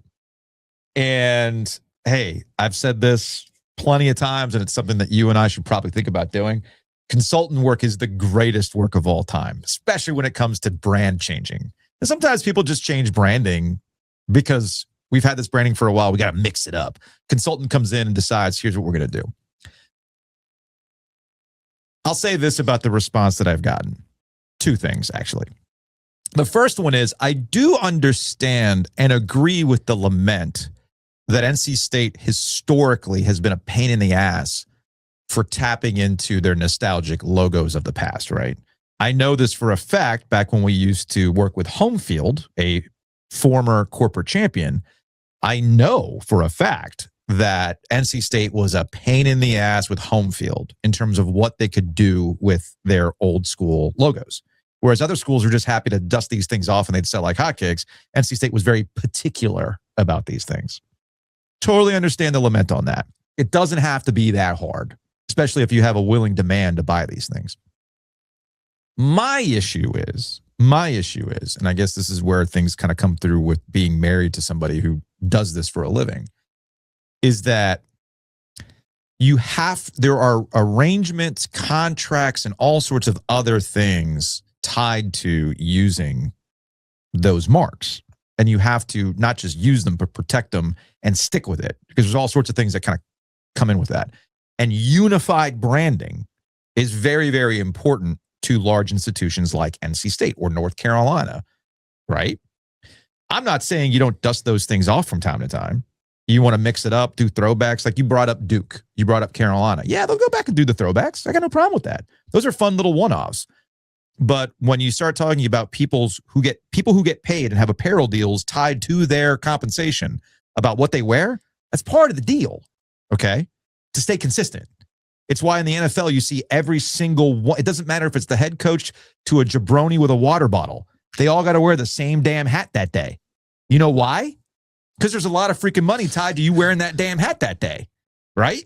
And hey, I've said this plenty of times, and it's something that you and I should probably think about doing. Consultant work is the greatest work of all time, especially when it comes to brand changing. And sometimes people just change branding because we've had this branding for a while. We got to mix it up. Consultant comes in and decides, here's what we're going to do. I'll say this about the response that I've gotten. Two things, actually. The first one is I do understand and agree with the lament that NC State historically has been a pain in the ass for tapping into their nostalgic logos of the past, right? I know this for a fact back when we used to work with Home Field, a former corporate champion. I know for a fact that NC State was a pain in the ass with Home Field in terms of what they could do with their old school logos. Whereas other schools were just happy to dust these things off and they'd sell like hotcakes. NC State was very particular about these things. Totally understand the lament on that. It doesn't have to be that hard, especially if you have a willing demand to buy these things. My issue is My issue is, and I guess this is where things kind of come through with being married to somebody who does this for a living, is that there are arrangements, contracts, and all sorts of other things tied to using those marks. And you have to not just use them, but protect them and stick with it, because there's all sorts of things that kind of come in with that. And unified branding is very, very important to large institutions like NC State or North Carolina, right? I'm not saying you don't dust those things off from time to time. You want to mix it up, do throwbacks. Like you brought up Duke, you brought up Carolina. Yeah, they'll go back and do the throwbacks. I got no problem with that. Those are fun little one-offs. But when you start talking about people who get paid and have apparel deals tied to their compensation about what they wear, that's part of the deal, okay? To stay consistent. It's why in the NFL you see every single one. It doesn't matter if it's the head coach to a jabroni with a water bottle. They all got to wear the same damn hat that day. You know why? Because there's a lot of freaking money tied to you wearing that damn hat that day, right?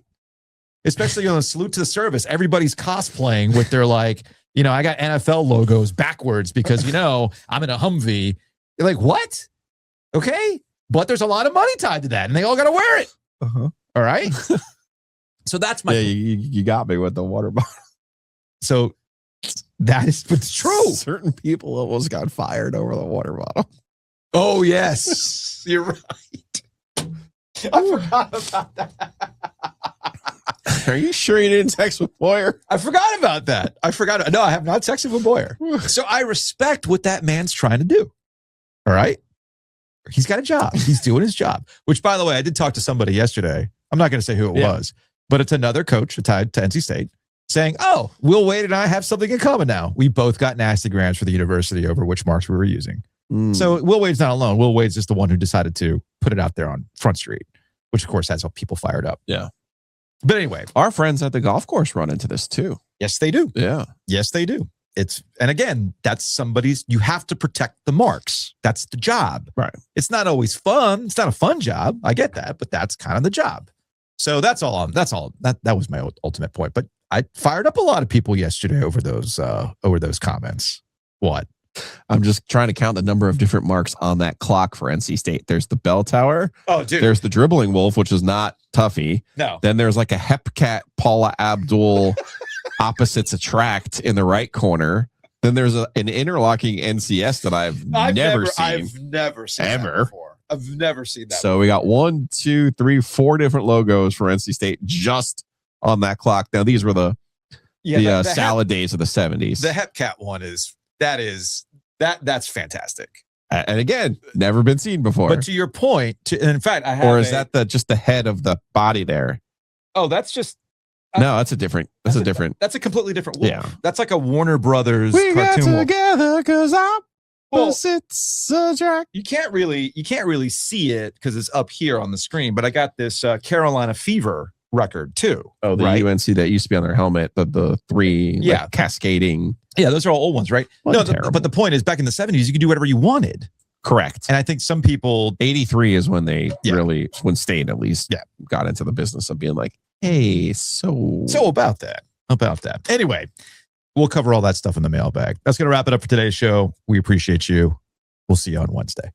Especially on a salute to the service. Everybody's cosplaying with their like, I got NFL logos backwards because, I'm in a Humvee. You're like, what? Okay. But there's a lot of money tied to that and they all got to wear it. Uh-huh. All right. So that's my. Yeah, you got me with the water bottle. So that is what's true. Certain people almost got fired over the water bottle. Oh, yes. You're right. I forgot about that. Are you sure you didn't text with Boyer? I forgot about that. No, I have not texted with Boyer. So I respect what that man's trying to do. All right. He's got a job. He's doing his job, which, by the way, I did talk to somebody yesterday. I'm not going to say who it was, but it's another coach tied to NC State saying, oh, Will Wade and I have something in common now. We both got nasty grams for the university over which marks we were using. So Will Wade's not alone. Will Wade's just the one who decided to put it out there on Front Street, which, of course, has people fired up. Yeah. But anyway, our friends at the golf course run into this too. Yes, they do. Yeah. Yes, they do. And again, that's you have to protect the marks. That's the job. Right. It's not always fun. It's not a fun job. I get that, but that's kind of the job. So that's all. That was my ultimate point. But I fired up a lot of people yesterday over those comments. What? I'm just trying to count the number of different marks on that clock for NC State. There's the bell tower. Oh, dude. There's the dribbling wolf, which is not Tuffy. No. Then there's like a Hepcat Paula Abdul opposites attract in the right corner. Then there's an interlocking NCS that I've never seen. I've never seen ever that before. I've never seen that. So we got 1, 2, 3, 4 different logos for NC State just on that clock. Now these were the salad days of the 70s. The Hepcat one that's fantastic. And again, never been seen before. But to your point, in fact, I have. Or is that just the head of the body there? Oh, that's just. No, that's a different. That's a completely different wolf. Yeah. That's like a Warner Brothers we cartoon got wolf. together because opposites attract. You can't really see it because it's up here on the screen. But I got this Carolina Fever record too. Oh, the UNC that used to be on their helmet. The three cascading. Yeah, those are all old ones, right? But the point is, back in the 70s, you could do whatever you wanted. Correct. And I think some people... 83 is when they when State at least got into the business of being like, hey, so about that. Anyway, we'll cover all that stuff in the mailbag. That's going to wrap it up for today's show. We appreciate you. We'll see you on Wednesday.